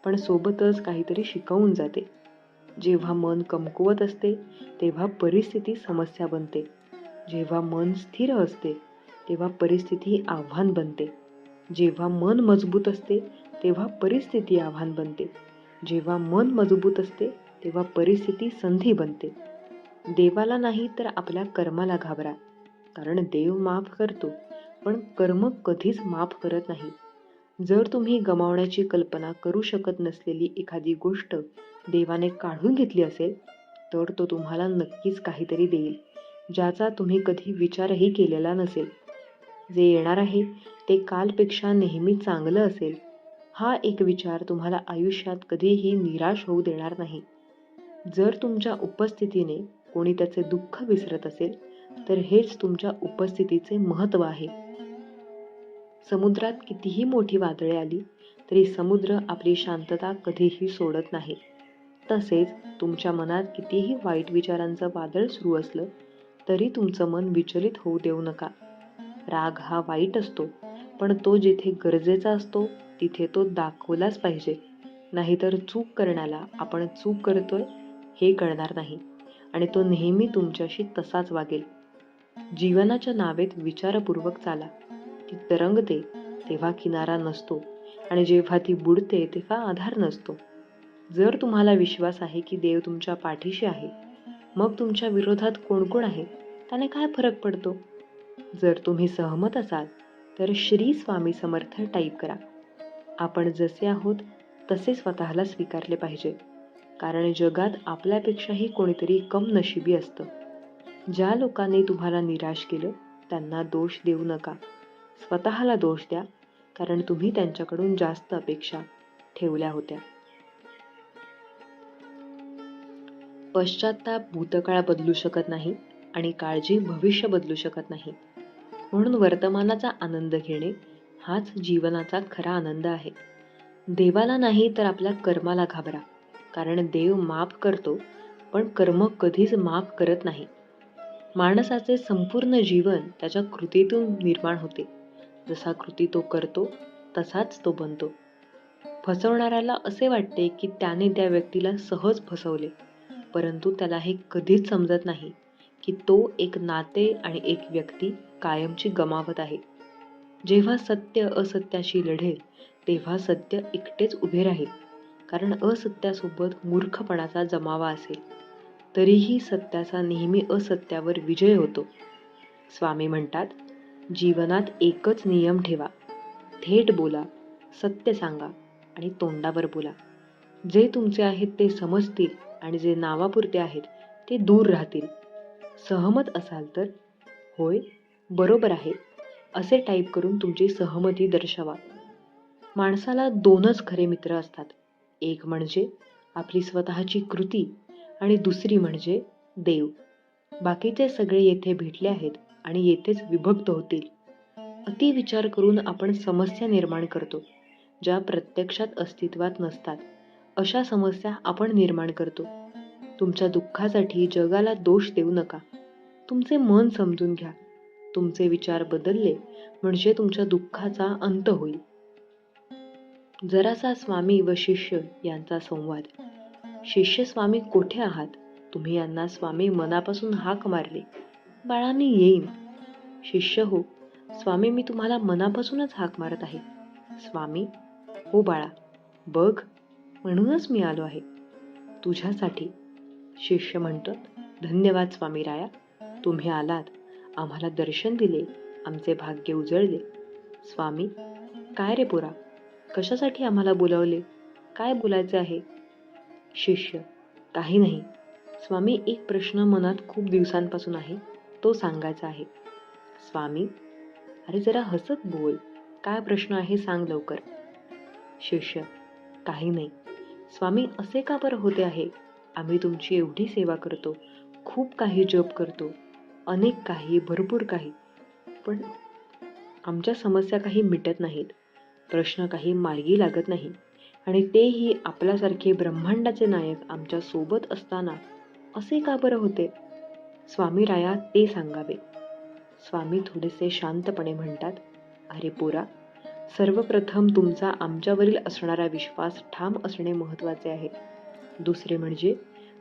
पण सोबतच काहीतरी शिकवून जाते. जेव्हा मन कमकुवत असते तेव्हा परिस्थिती समस्या बनते. जेव्हा मन स्थिर असते तेव्हा परिस्थिती आव्हान बनते. जेव्हा मन मजबूत असते तेव्हा परिस्थिती आव्हान बनते. जेव्हा मन मजबूत असते तेव्हा परिस्थिती संधी बनते. देवाला नाही तर आपल्या कर्माला घाबरा. कारण देव माफ करतो, पण कर्म कधीच माफ करत नाही. जर तुम्ही गमावण्याची कल्पना करू शकत नसलेली एखादी गोष्ट देवाने काढून घेतली असेल तर तो तुम्हाला नक्कीच काहीतरी देईल, ज्याचा तुम्ही कधी विचारही केलेला नसेल. जे येणार आहे ते कालपेक्षा नेहमी चांगलं असेल. हा एक विचार तुम्हाला आयुष्यात कधीही निराश होऊ देणार नाही. जर तुमच्या उपस्थितीने कोणी त्याचे दुःख विसरत असेल तर हेच तुमच्या उपस्थितीचे महत्त्व आहे. समुद्रात कितीही मोठी वादळे आली तरी समुद्र आपली शांतता कधीही सोडत नाही. तसेच तुमच्या मनात कितीही वाईट विचारांचं वादळ सुरू असलं तरी तुमचं मन विचलित होऊ देऊ नका. राग हा वाईट असतो, पण तो जिथे गरजेचा असतो तिथे तो दाखवलाच पाहिजे. नाहीतर चूक करण्याला आपण चूक करतोय हे कळणार नाही आणि तो नेहमी तुमच्याशी तसाच वागेल. जीवनाच्या नावेत विचारपूर्वक चाला. ती तरंगते तेव्हा किनारा नसतो आणि जेव्हा ती बुडते तेव्हा आधार नसतो. जर तुम्हाला विश्वास आहे की देव तुमच्या पाठीशी आहे, मग तुमच्या विरोधात कोण कोण आहे त्याने काय फरक पडतो. जर तुम्ही सहमत असाल तर श्री स्वामी समर्थ टाईप करा. आपण जसे आहोत तसे स्वतःला स्वीकारले पाहिजे. कारण जगात आपल्यापेक्षाही कोणीतरी कम नशिबी असतं. ज्या लोकांनी तुम्हाला निराश केलं त्यांना दोष देऊ नका. स्वतःला दोष द्या, कारण तुम्ही त्यांच्याकडून जास्त अपेक्षा ठेवल्या होत्या. पश्चाताप भूतकाळ बदलू शकत नाही आणि काळजी भविष्य बदलू शकत नाही. म्हणून वर्तमानाचा आनंद घेणे हाच जीवनाचा खरा आनंद आहे. देवाला नाही तर आपल्या कर्माला घाबरा. कारण देव माफ करतो, पण कर्म कधीच माफ करत नाही. माणसाचे संपूर्ण जीवन त्याच्या कृतीतून निर्माण होते. जसा कृती तो करतो तसाच तो बनतो. फसवणाऱ्याला असे वाटते की त्याने त्या व्यक्तीला सहज फसवले, परंतु त्याला हे कधीच समजत नाही की तो एक नाते आणि एक व्यक्ती कायमची गमावत आहे. जेव्हा सत्य असत्याशी लढेल तेव्हा सत्य एकटेच उभे राहील. कारण असत्यासोबत मूर्खपणाचा जमावा असेल तरीही सत्याचा नेहमी असत्यावर विजय होतो. स्वामी म्हणतात, जीवनात एकच नियम ठेवा. थेट बोला, सत्य सांगा आणि तोंडावर बोला. जे तुमचे आहेत ते समजतील आणि जे नावापुरते आहेत ते दूर राहतील. सहमत असाल तर होय, बरोबर आहे असे टाईप करून तुमची सहमती दर्शवा. माणसाला दोनच खरे मित्र असतात. एक म्हणजे आपली स्वतःची कृती आणि दुसरी म्हणजे देव. बाकीचे सगळे येथे भेटले आहेत आणि येथेच विभक्त होतील. अति विचार करून आपण समस्या निर्माण करतो, ज्या प्रत्यक्षात अस्तित्वात नसतात. अशा समस्या आपण निर्माण करतो. तुमच्या दुःखासाठी जगाला दोष देऊ नका. तुमचे मन समजून घ्या. तुमचे विचार बदलले म्हणजे तुमच्या दुःखाचा अंत होईल. जरासा स्वामी व शिष्य यांचा संवाद. शिष्य: स्वामी कोठे आहात? तुम्ही यांना स्वामी मनापासून हाक मारली. बाळा, मी येईन. शिष्य: हो स्वामी, मी तुम्हाला मनापासूनच हाक मारत आहे. स्वामी: हो बाळा, बघ, म्हणूनच मी आलो आहे, तुझ्यासाठी. शिष्य म्हणतात: धन्यवाद स्वामी राया, तुम्ही आलात, आम्हाला दर्शन दिले, आमचे भाग्य उजळले. स्वामी: काय रे पोरा, कशासाठी आम्हाला बोलावले? काय बोलायचे आहे? शिष्य: काही नाही स्वामी, एक प्रश्न मनात खूप दिवसांपासून आहे, तो सांगायचा आहे. स्वामी: अरे जरा हसत बोल, काय प्रश्न आहे सांग लवकर. शिष्य: काही नाही स्वामी, असे का बरं होते आहे? आम्ही तुमची एवढी सेवा करतो, खूप काही जप करतो, अनेक काही, भरपूर काही, पण आमच्या समस्या काही मिटत नाहीत, प्रश्न काही मार्गी लागत नाही, आणि तेही आपल्यासारखे ब्रह्मांडाचे नायक आमच्या सोबत असताना असे का बरं होते? स्वामी राया, ते सांगावे. स्वामी थोडेसे शांतपणे म्हणतात: अरे पोरा, सर्वप्रथम तुमचा आमच्यावरील असणारा विश्वास ठाम असणे महत्त्वाचे आहे. दुसरे म्हणजे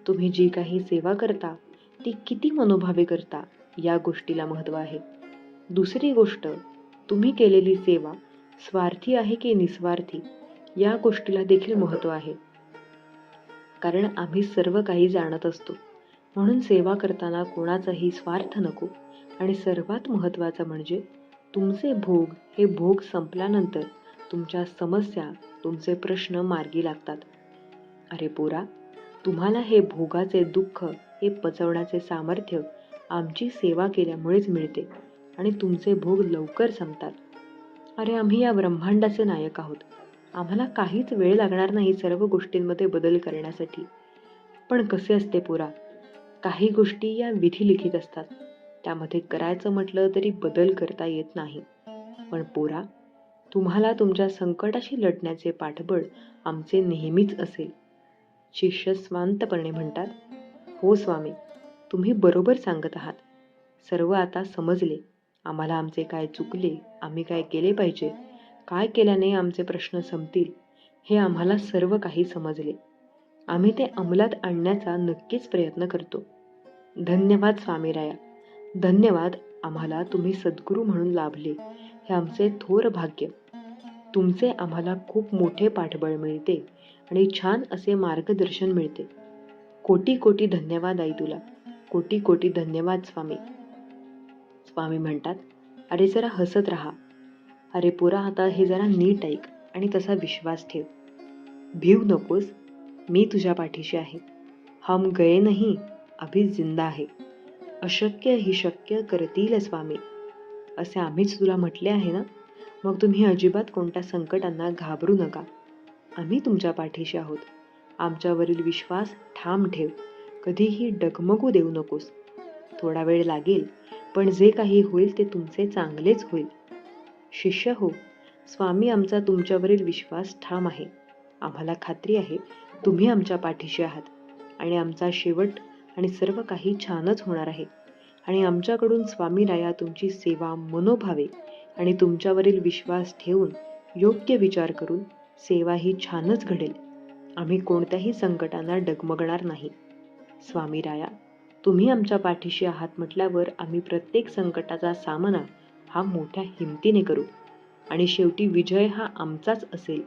तुम्ही जी काही सेवा करता ती किती मनोभावे करता या गोष्टीला महत्त्व आहे. दुसरी गोष्ट, तुम्ही केलेली सेवा स्वार्थी आहे की निस्वार्थी या गोष्टीला देखील महत्त्व आहे. कारण आम्ही सर्व काही जाणत असतो, म्हणून सेवा करताना कोणाचाही स्वार्थ नको. आणि सर्वात महत्त्वाचं म्हणजे तुमचे भोग हे भोग संपल्यानंतर तुमच्या समस्या, तुमचे प्रश्न मार्गी लागतात. अरे पोरा, तुम्हाला हे भोगाचे दुःख हे पचवण्याचे सामर्थ्य आमची सेवा केल्यामुळेच मिळते आणि तुमचे भोग लवकर संपतात. अरे आम्ही या ब्रह्मांडाचे नायक आहोत, आम्हाला काहीच वेळ लागणार नाही सर्व गोष्टींमध्ये बदल करण्यासाठी. पण कसे असते पोरा, काही गोष्टी या विधी लिखित असतात, त्यामध्ये करायचं म्हटलं तरी बदल करता येत नाही. पण पोरा, तुम्हाला तुमच्या संकटाशी लढण्याचे पाठबळ आमचे नेहमीच असेल. शिष्य स्वांतपणे म्हणतात: हो स्वामी, तुम्ही बरोबर सांगत आहात. सर्व आता समजले. आम्हाला आमचे काय चुकले, आम्ही काय केले पाहिजे, काय केल्याने आमचे प्रश्न संपतील, हे आम्हाला सर्व काही समजले. आम्ही ते अंमलात आणण्याचा नक्कीच प्रयत्न करतो. धन्यवाद स्वामी राया, धन्यवाद. आम्हाला तुम्ही सद्गुरू म्हणून लाभले, हे आमचे थोर भाग्य. तुमचे आम्हाला खूप मोठे पाठबळ मिळते आणि छान असे मार्गदर्शन मिळते. कोटी कोटी धन्यवाद आई तुला, कोटी कोटी धन्यवाद स्वामी. स्वामी म्हणतात: अरे जरा हसत राहा. अरे पोरा, आता हे जरा नीट ऐक आणि तसा विश्वास ठेव. भीव नकोस, मी तुझ्या पाठीशी आहे. हम गए नहीं, अभी जिंदा आहे. अशक्य ही शक्य करतील स्वामी, असे आम्हीच तुला म्हटले आहे ना. मग तुम्ही अजिबात कोणत्या संकटांना घाबरू नका. आम्ही तुमच्या पाठीशी आहोत. आमच्यावरील विश्वास ठाम ठेव, कधीही डगमगू देऊ नकोस. थोडा वेळ लागेल, पण जे काही होईल ते तुमचे चांगलेच होईल. शिष्य: हो स्वामी, आमचा तुमच्यावरील विश्वास ठाम आहे. आम्हाला खात्री आहे तुम्ही आमच्या पाठीशी आहात आणि आमचा शेवट आणि सर्व काही छानच होणार आहे. आणि आमच्याकडून स्वामी राया तुमची सेवा मनोभावे आणि तुमच्यावरील विश्वास ठेवून योग्य विचार करून सेवा ही छानच घडेल. आम्ही कोणत्याही संकटांना डगमगणार नाही. स्वामी राया, तुम्ही आमच्या पाठीशी आहात म्हटल्यावर आम्ही प्रत्येक संकटाचा सामना हा मोठ्या हिमतीने करू आणि शेवटी विजय हा आमचाच असेल.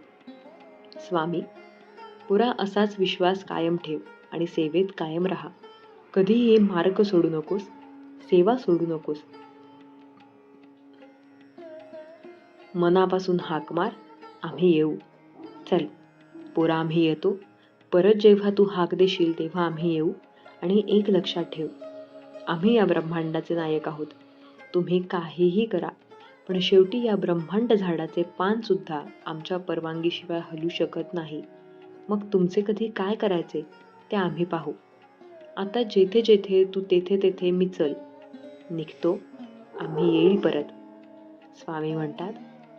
स्वामी, पुरा असाच विश्वास कायम ठेव आणि सेवेत कायम राहा. कधीही मार्ग सोडू नकोस, सेवा सोडू नकोस. मनापासून हाक मार, आम्ही येऊ. चल पोरा, आम्ही येतो. परत जेव्हा तू हाक देशील तेव्हा आम्ही येऊ. आणि एक लक्षात ठेव, आम्ही या ब्रह्मांडाचे नायक आहोत. तुम्ही काहीही करा, पण शेवटी या ब्रह्मांड झाडाचे पान सुद्धा आमच्या परवानगीशिवाय हलू शकत नाही. मग तुमचे कधी काय करायचे ते आम्ही पाहू. आता जेथे जेथे तू तेथे तेथे मी चल निघतो. आम्ही येईल परत. स्वामी म्हणतात,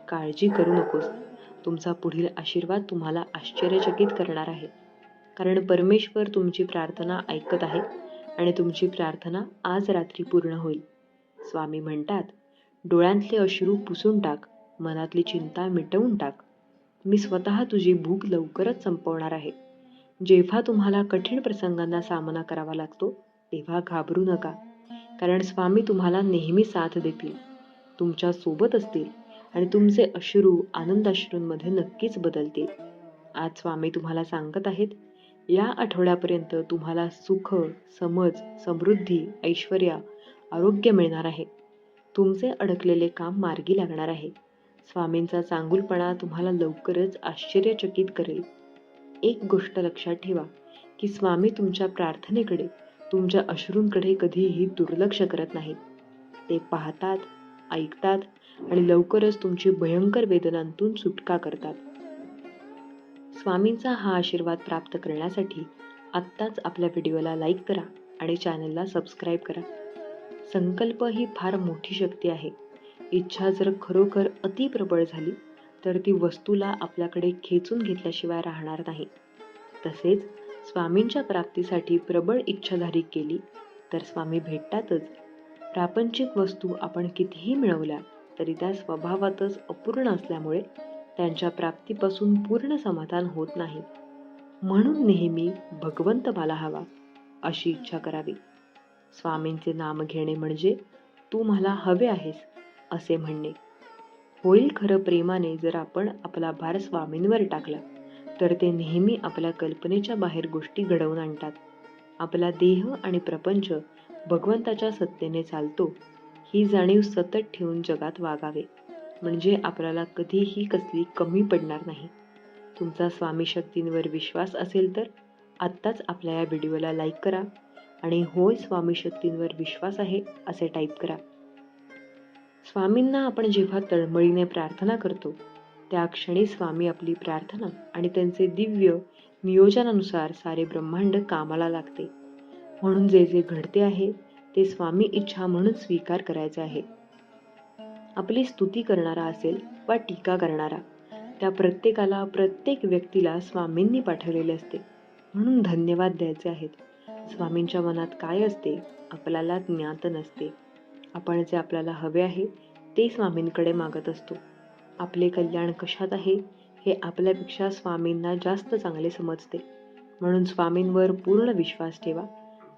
काळजी करू नकोस. तुमचा पुढील आशीर्वाद तुम्हाला आश्चर्यचकित करणार आहे. कारण परमेश्वर तुमची प्रार्थना ऐकत आहे आणि तुमची प्रार्थना आज रात्री पूर्ण होईल. स्वामी म्हणतात, डोळ्यांतले अश्रू पुसून टाक, मनातली चिंता मिटवून टाक. मी स्वतः तुझी भूक लवकरच संपवणार आहे. जेव्हा तुम्हाला कठीण प्रसंगांना सामना करावा लागतो, तेव्हा घाबरू नका. कारण स्वामी तुम्हाला नेहमी साथ देतील, तुमच्या सोबत असतील आणि तुमचे अश्रू आनंदाश्रूंमध्ये नक्कीच बदलतील. आज स्वामी तुम्हाला सांगत आहेत, या आठवड्यापर्यंत तुम्हाला सुख, समज, समृद्धी, ऐश्वर्य, आरोग्य मिळणार आहे. तुमचे अडकलेले काम मार्गी लागणार आहे. स्वामींचा चांगुलपणा तुम्हाला लवकरच आश्चर्यचकित करेल. एक गोष्ट लक्षात ठेवा की स्वामी तुमच्या प्रार्थनेकडे, तुमच्या अश्रूंकडे कधीही दुर्लक्ष करत नाहीत. ते पाहतात, ऐकतात आणि लवकरच तुमची भयंकर वेदनांतून सुटका करतात. स्वामींचा हा आशीर्वाद प्राप्त करण्यासाठी आत्ताच आपल्या व्हिडिओला लाईक करा आणि चॅनलला सबस्क्राईब करा. संकल्प ही फार मोठी शक्ती आहे. इच्छा जर खरोखर अतिप्रबळ झाली तर ती वस्तूला आपल्याकडे खेचून घेतल्याशिवाय राहणार नाही. तसेच स्वामींच्या प्राप्तीसाठी प्रबळ इच्छाधारी केली तर स्वामी भेटतातच. प्रापंचिक वस्तू आपण कितीही मिळवल्या तरी त्या स्वभावातच अपूर्ण असल्यामुळे त्यांच्या प्राप्तीपासून पूर्ण समाधान होत नाही. म्हणून नेहमी भगवंत मला हवा अशी इच्छा करावी. स्वामींचे नाम घेणे म्हणजे तू मला हवे आहेस असे म्हणणे. होईल खरं प्रेमाने जर आपण आपला भार स्वामींवर टाकला तर ते नेहमी आपल्या कल्पनेच्या बाहेर गोष्टी घडवून आणतात. आपला देह आणि प्रपंच भगवंताच्या सत्तेने चालतो ही जाणीव सतत ठेवून जगात वागावे, म्हणजे आपल्याला कधीही कसली कमी पडणार नाही. तुमचा स्वामी शक्तींवर विश्वास असेल तर आत्ताच आपल्या या व्हिडिओला लाईक करा आणि होय स्वामी शक्तींवर विश्वास आहे असे टाईप करा. स्वामींना आपण जेव्हा तळमळीने प्रार्थना करतो त्या क्षणी स्वामी आपली प्रार्थना आणि त्यांचे दिव्य नियोजनानुसार सारे ब्रह्मांड कामाला लागते. म्हणून जे जे घडते आहे ते स्वामी इच्छा म्हणून स्वीकार करायचे आहे. आपली स्तुती करणारा असेल वा टीका करणारा, त्या प्रत्येकाला, प्रत्येक व्यक्तीला स्वामींनी पाठवलेले असते. म्हणून धन्यवाद द्यायचे आहेत. स्वामींच्या मनात काय असते आपल्याला ज्ञात नसते. आपण जे आपल्याला हवे आहे ते स्वामींकडे मागत असतो. आपले कल्याण कशात आहे हे आपल्यापेक्षा स्वामींना जास्त चांगले समजते. म्हणून स्वामींवर पूर्ण विश्वास ठेवा.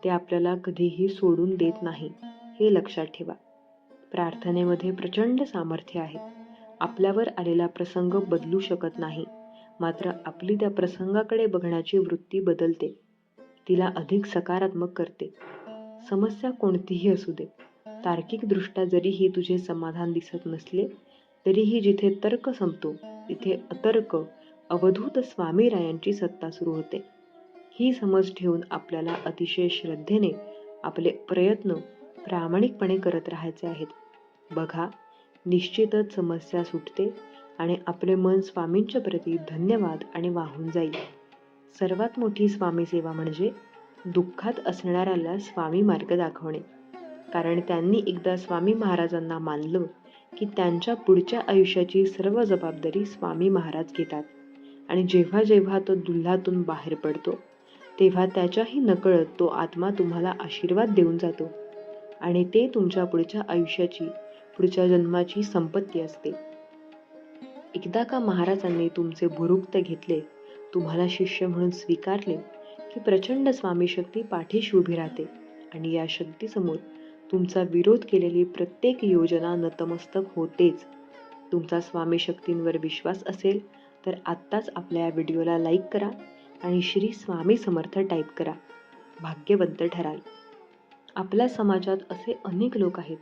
ते आपल्याला कधीही सोडून देत नाही हे लक्षात ठेवा. प्रार्थनेमध्ये प्रचंड सामर्थ्य आहे. आपल्यावर आलेला प्रसंग बदलू शकत नाही, मात्र आपली त्या प्रसंगाकडे बघण्याची वृत्ती बदलते, तिला अधिक सकारात्मक करते. समस्या कोणतीही असू दे, तार्किकदृष्ट्या जरीही तुझे समाधान दिसत नसले तरीही जिथे तर्क संपतो तिथे अतर्क अवधूत स्वामीरायांची सत्ता सुरू होते. ही समज ठेवून आपल्याला अतिशय श्रद्धेने आपले प्रयत्न प्रामाणिकपणे करत राहायचे आहेत. बघा, निश्चितच समस्या सुटते आणि आपले मन स्वामींच्या प्रती धन्यवाद आणि वाहून जाईल. सर्वात मोठी स्वामी सेवा म्हणजे दुःखात असणाऱ्याला स्वामी मार्ग दाखवणे. कारण त्यांनी एकदा स्वामी महाराजांना मानलं की त्यांच्या पुढच्या आयुष्याची सर्व जबाबदारी स्वामी महाराज घेतात आणि जेव्हा जेव्हा तो दुल्हातून बाहेर पडतो तेव्हा त्याच्याही नकळत तो आत्मा तुम्हाला आशीर्वाद देऊन जातो आणि ते तुमच्या पुढच्या आयुष्याची, पुढच्या जन्माची संपत्ती असते. एकदा का महाराजांनी तुमचे भुरुक्त घेतले, तुम्हाला शिष्य म्हणून स्वीकारले की प्रचंड स्वामी शक्ती पाठीशी उभी राहते आणि या शक्तीसमोर तुमचा विरोध केलेली प्रत्येक योजना नतमस्तक होतेच. तुमचा स्वामी शक्तींवर विश्वास असेल तर आत्ताच आपल्या या व्हिडिओला लाईक करा आणि श्री स्वामी समर्थ टाईप करा. भाग्यवंत ठराल. आपल्या समाजात असे अनेक लोक आहेत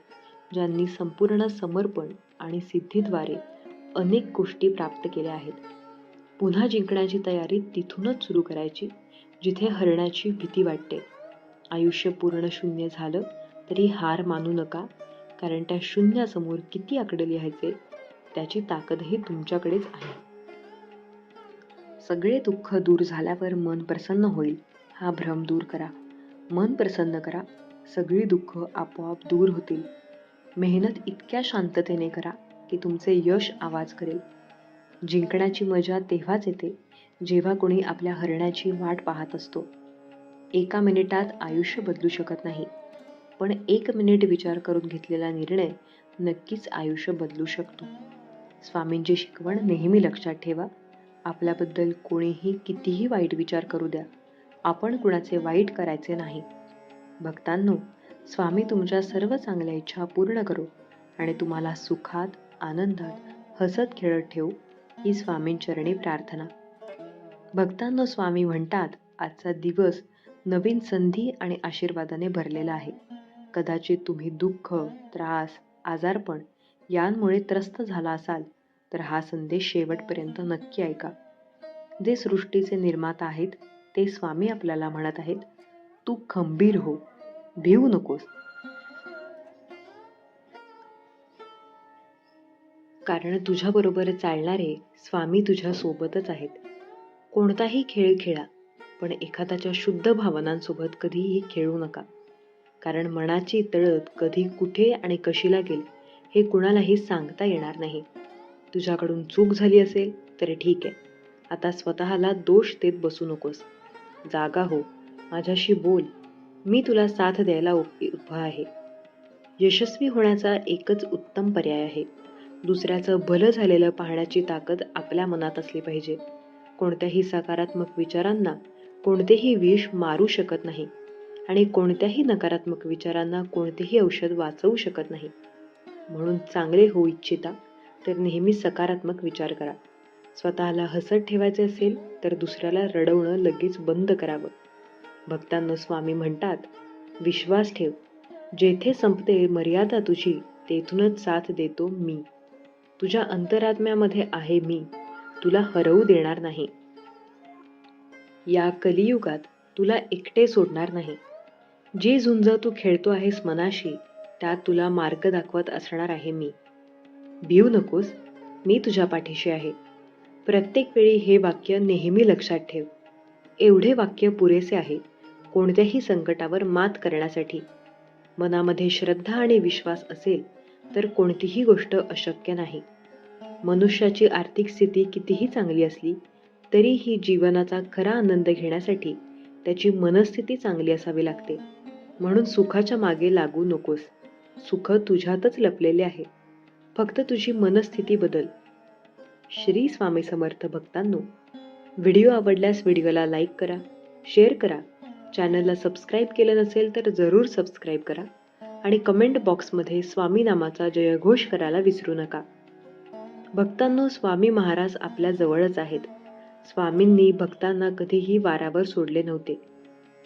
ज्यांनी संपूर्ण समर्पण आणि सिद्धीद्वारे अनेक गोष्टी प्राप्त केल्या आहेत. पुन्हा जिंकण्याची तयारी तिथूनच सुरू करायची जिथे हरण्याची भीती वाटते. आयुष्य पूर्ण शून्य झालं तरी हार मानू नका, कारण त्या शून्यासमोर किती आकडे लिहायचे त्याची ताकदही तुमच्याकडेच आहे. सगळे दुःख दूर झाल्यावर मन प्रसन्न होईल हा भ्रम दूर करा. मन प्रसन्न करा, सगळी दुःख आपोआप दूर होतील. मेहनत इतक्या शांततेने करा की तुमचे यश आवाज करेल. जिंकण्याची मजा तेव्हाच येते जेव्हा कोणी आपल्या हरण्याची वाट पाहत असतो. एका मिनिटात आयुष्य बदलू शकत नाही, पण 1 मिनिट विचार करून घेतलेला निर्णय नक्कीच आयुष्य बदलू शकतो. स्वामींची शिकवण नेहमी लक्षात ठेवा. आपल्याबद्दल कोणीही कितीही वाईट विचार करू द्या, आपण कुणाचे वाईट करायचे नाही. भक्तांनो, स्वामी तुमच्या सर्व चांगल्या इच्छा पूर्ण करो आणि तुम्हाला सुखात, आनंदात, हसत खेळत ठेवू, ही स्वामींचरणी प्रार्थना. भक्तांनो, स्वामी म्हणतात, आजचा दिवस नवीन संधी आणि आशीर्वादाने भरलेला आहे. कदाचित तुम्ही दुःख, त्रास, आजारपण यांमुळे त्रस्त झाला असाल, तर हा संदेश शेवटपर्यंत नक्की ऐका. जे सृष्टीचे निर्माता आहेत ते स्वामी आपल्याला म्हणत आहेत, तू खंबीर हो, भिवू नकोस. कारण तुझ्याबरोबर चालणारे स्वामी तुझ्या सोबतच आहेत. कोणताही खेळ खेळा, पण एखाद्याच्या शुद्ध भावनांसोबत कधीही खेळू नका. कारण मनाची तळप कधी कुठे आणि कशी लागेल हे कुणालाही सांगता येणार नाही. तुझ्याकडून चूक झाली असेल तर ठीक आहे, आता स्वतःला दोष देत बसू नकोस. जागा हो, माझ्याशी बोल, मी तुला साथ द्यायला उभा आहे. यशस्वी होण्याचा एकच उत्तम पर्याय आहे. दुसऱ्याचं भलं झालेलं पाहण्याची ताकद आपल्या मनात असली पाहिजे. कोणत्याही सकारात्मक विचारांना कोणतेही विष मारू शकत नाही आणि कोणत्याही नकारात्मक विचारांना कोणतेही औषध वाचवू शकत नाही. म्हणून चांगले होऊ इच्छिता तर नेहमी सकारात्मक विचार करा. स्वतःला हसत ठेवायचे असेल तर दुसऱ्याला रडवणं लगेच बंद करावं. भक्तांनो, स्वामी म्हणतात, विश्वास ठेव, जेथे संपते मर्यादा तुझी तेथूनच साथ देतो मी. तुझ्या अंतरात्म्यामध्ये आहे मी, तुला हरवू देणार नाही. या कलियुगात तुला एकटे सोडणार नाही. जी झुंज तू खेळतो आहेस मनाशी, त्यात तुला मार्ग दाखवत असणार आहे मी. भिवू नकोस, मी तुझ्या पाठीशी आहे. प्रत्येक वेळी हे वाक्य नेहमी लक्षात ठेव. एवढे वाक्य पुरेसे आहे कोणत्याही संकटावर मात करण्यासाठी. मनामध्ये श्रद्धा आणि विश्वास असेल तर कोणतीही गोष्ट अशक्य नाही. मनुष्याची आर्थिक स्थिती कितीही चांगली असली तरीही जीवनाचा खरा आनंद घेण्यासाठी त्याची मनस्थिती चांगली असावी लागते. म्हणून सुखाच्या मागे लागू नकोस. सुख तुझ्यातच लपलेले आहे, फक्त तुझी मनस्थिती बदल. श्री स्वामी समर्थ. भक्तांनो, व्हिडिओ आवडल्यास व्हिडिओला लाईक करा, शेअर करा. चॅनलला सबस्क्राईब केलं नसेल तर जरूर सबस्क्राईब करा आणि कमेंट बॉक्समध्ये स्वामी नामाचा जयघोष करायला विसरू नका. भक्तांनो, स्वामी महाराज आपल्या जवळच आहेत. स्वामींनी भक्तांना कधीही वाऱ्यावर सोडले नव्हते.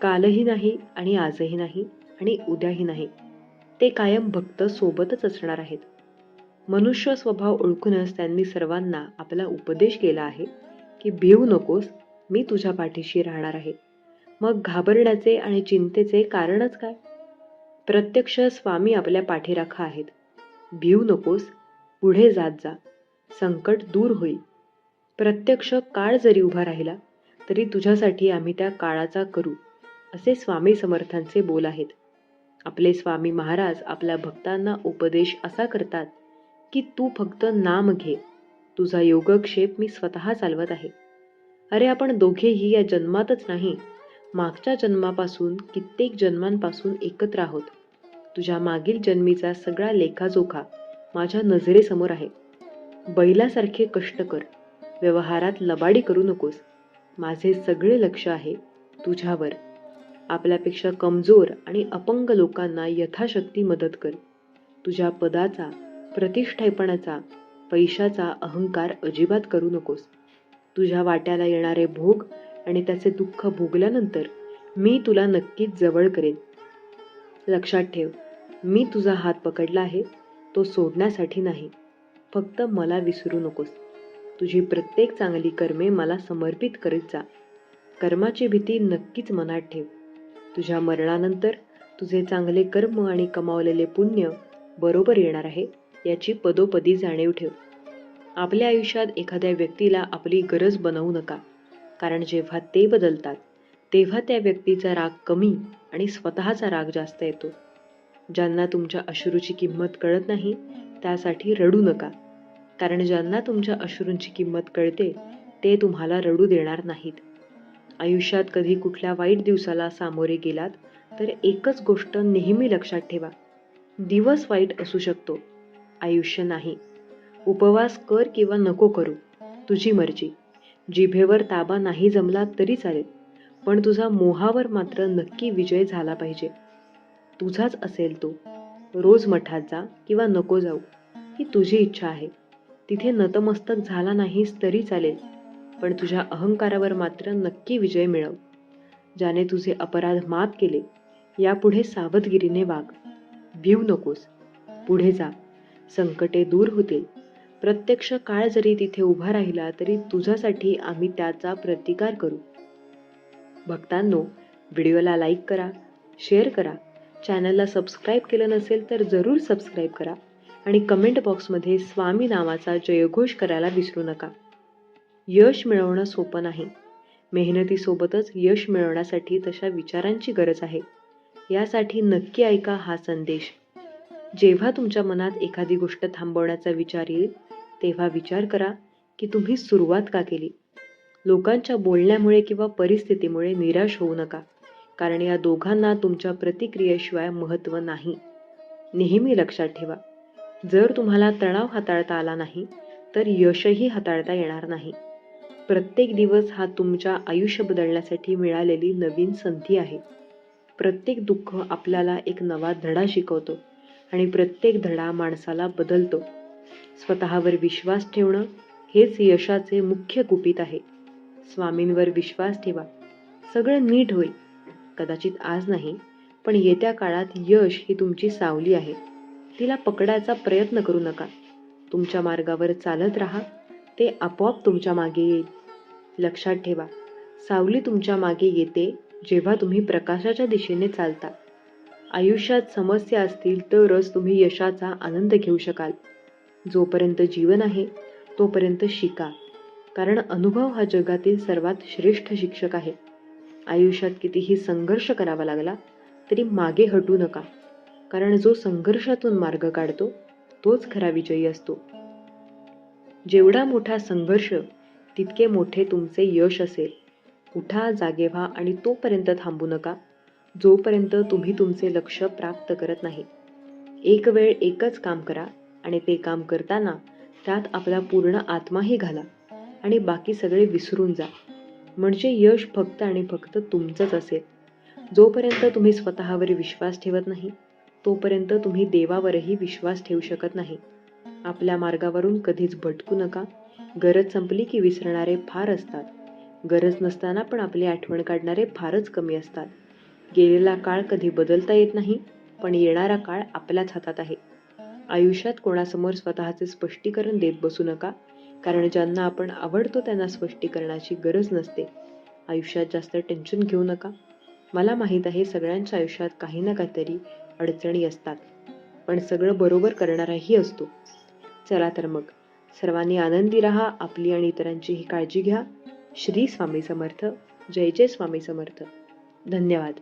कालही नाही आणि आजही नाही आणि उद्याही नाही. ते कायम भक्त सोबतच असणार आहेत. मनुष्य स्वभाव ओळखूनच त्यांनी सर्वांना आपला उपदेश केला आहे की भिवू नकोस, मी तुझ्या पाठीशी राहणार आहे. मग घाबरण्याचे आणि चिंतेचे कारणच काय? प्रत्यक्ष स्वामी आपल्या पाठीराखा आहेत. भिवू नकोस, पुढे जात जा, संकट दूर होईल. प्रत्यक्ष काळ जरी उभा राहिला तरी तुझ्यासाठी आम्ही त्या काळाचा करू, असे स्वामी समर्थांचे बोल आहेत. आपले स्वामी महाराज आपल्या भक्तांना उपदेश असा करतात की तू फक्त नाम घे, तुझा योगक्षेप मी स्वतः चालवत आहे. अरे, आपण दोघेही या जन्मातच नाही, मागच्या जन्मापासून कित्येक जन्मांपासून एकत्र आहोत. तुझ्या मागील जन्मीचा सगळा लेखाजोखा माझ्या नजरेसमोर आहे. बैलासारखे कष्ट कर, व्यवहारात लबाडी करू नकोस. माझे सगळे लक्ष आहे तुझ्यावर. आपल्यापेक्षा कमजोर आणि अपंग लोकांना यथाशक्ती मदत कर. तुझ्या पदाचा, प्रतिष्ठेपणाचा, पैशाचा अहंकार अजिबात करू नकोस. तुझ्या वाट्याला येणारे भोग आणि त्याचे दुःख भोगल्यानंतर मी तुला नक्कीच जवळ करेन. लक्षात ठेव, मी तुझा हात पकडला आहे, तो सोडण्यासाठी नाही. फक्त मला विसरू नकोस. तुझी प्रत्येक चांगली कर्मे मला समर्पित करीत जा. कर्माची भीती नक्कीच मनात ठेव. तुझ्या मरणानंतर तुझे चांगले कर्म आणि कमावलेले पुण्य बरोबर येणार आहे याची पदोपदी जाणीव ठेव. आपल्या आयुष्यात एखाद्या व्यक्तीला आपली गरज बनवू नका, कारण जेव्हा ते बदलतात तेव्हा त्या व्यक्तीचा राग कमी आणि स्वतःचा राग जास्त येतो. ज्यांना तुमच्या अश्रूची किंमत कळत नाही त्यासाठी रडू नका. कारण ज्यांना तुमच्या अश्रूंची किंमत कळते ते तुम्हाला रडू देणार नाहीत. आयुष्यात कधी कुठल्या वाईट दिवसाला सामोरे गेलात तर एकच गोष्ट नेहमी लक्षात ठेवा. दिवस वाईट असू शकतो, आयुष्य नाही. उपवास कर किंवा नको करू, तुझी मर्जी. जिभेवर ताबा नाही जमला तरी चालेल, पण तुझा मोहावर मात्र नक्की विजय झाला पाहिजे. तुझाच असेल तो. रोज मठात जा किंवा नको जाऊ, ही तुझी इच्छा आहे. तिथे नतमस्तक झाला नाहीस तरी चालेल, पण तुझ्या अहंकारावर मात्र नक्की विजय मिळव. ज्याने तुझे अपराध माफ केले, यापुढे सावधगिरीने वाग. भिवू नकोस, पुढे जा. संकटे दूर होतील. प्रत्यक्ष काळ जरी तिथे उभा राहिला तरी तुझ्यासाठी आम्ही त्याचा प्रतिकार करू. भक्तांनो, व्हिडिओला लाईक करा, शेअर करा. चॅनलला सबस्क्राईब केलं नसेल तर जरूर सबस्क्राईब करा आणि कमेंट बॉक्समध्ये स्वामी नावाचा जयघोष करायला विसरू नका. यश मिळवणं सोपं नाही. मेहनतीसोबतच यश मिळवण्यासाठी तशा विचारांची गरज आहे. यासाठी नक्की ऐका हा संदेश. जेव्हा तुमच्या मनात एखादी गोष्ट थांबवण्याचा विचार येईल, तेव्हा विचार करा की तुम्ही सुरुवात का केली. लोकांच्या बोलण्यामुळे किंवा परिस्थितीमुळे निराश होऊ नका, कारण या दोघांना तुमच्या प्रतिक्रियेशिवाय महत्त्व नाही. नेहमी लक्षात ठेवा, जर तुम्हाला तणाव हाताळता आला नाही तर यशही हाताळता येणार नाही. प्रत्येक दिवस हा तुमच्या आयुष्य बदलण्यासाठी मिळालेली नवीन संधी आहे. प्रत्येक दुःख आपल्याला एक नवा धडा शिकवतो आणि प्रत्येक धडा माणसाला बदलतो. स्वतःवर विश्वास ठेवणं हेच यशाचे मुख्य गुपित आहे. स्वामींवर विश्वास ठेवा, सगळं नीट होईल. कदाचित आज नाही, पण येत्या काळात यश ही तुमची सावली आहे. तिला पकडायचा प्रयत्न करू नका. तुमच्या मार्गावर चालत राहा, ते आपोआप तुमच्या मागे येईल. लक्षात ठेवा, सावली तुमच्या मागे येते जेव्हा तुम्ही प्रकाशाच्या दिशेने चालता. आयुष्यात समस्या असतील तरच तुम्ही यशाचा आनंद घेऊ शकाल. जोपर्यंत जीवन आहे तोपर्यंत शिका, कारण अनुभव हा जगातील सर्वात श्रेष्ठ शिक्षक आहे. आयुष्यात कितीही संघर्ष करावा लागला तरी मागे हटू नका, कारण जो संघर्षातून मार्ग काढतो तोच खरा विजयी असतो. जेवढा मोठा संघर्ष तितके मोठे तुमचे यश असेल. उठा, जागे व्हा आणि तोपर्यंत थांबू नका जोपर्यंत तुम्ही तुमचे लक्ष्य प्राप्त करत नाही. एक वेळ एकच काम करा आणि ते काम करताना त्यात आपला पूर्ण आत्माही घाला आणि बाकी सगळे विसरून जा. म्हणजे यश फक्त आणि फक्त तुमचंच असेल. जोपर्यंत तुम्ही स्वतःवर विश्वास ठेवत नाही तोपर्यंत तुम्ही देवावरही विश्वास ठेवू शकत नाही. आपल्या मार्गावरून कधीच भटकू नका. गरज संपली की विसरणारे फार असतात. गरज नसताना पण आपली आठवण काढणारे फारच कमी असतात. गेलेला काळ कधी बदलता येत नाही, पण येणारा काळ आपल्याच हातात आहे. आयुष्यात कोणासमोर स्वतःचे स्पष्टीकरण देत बसू नका, कारण ज्यांना आपण आवडतो त्यांना स्पष्टीकरणाची गरज नसते. आयुष्यात जास्त टेन्शन घेऊ नका. मला माहीत आहे सगळ्यांच्या आयुष्यात काही ना काहीतरी अडचणी असतात, पण सगळं बरोबर करणाराही असतो. चला तर मग, सर्वांनी आनंदी राहा, आपली आणि इतरांचीही काळजी घ्या. श्री स्वामी समर्थ. जय जय स्वामी समर्थ. धन्यवाद.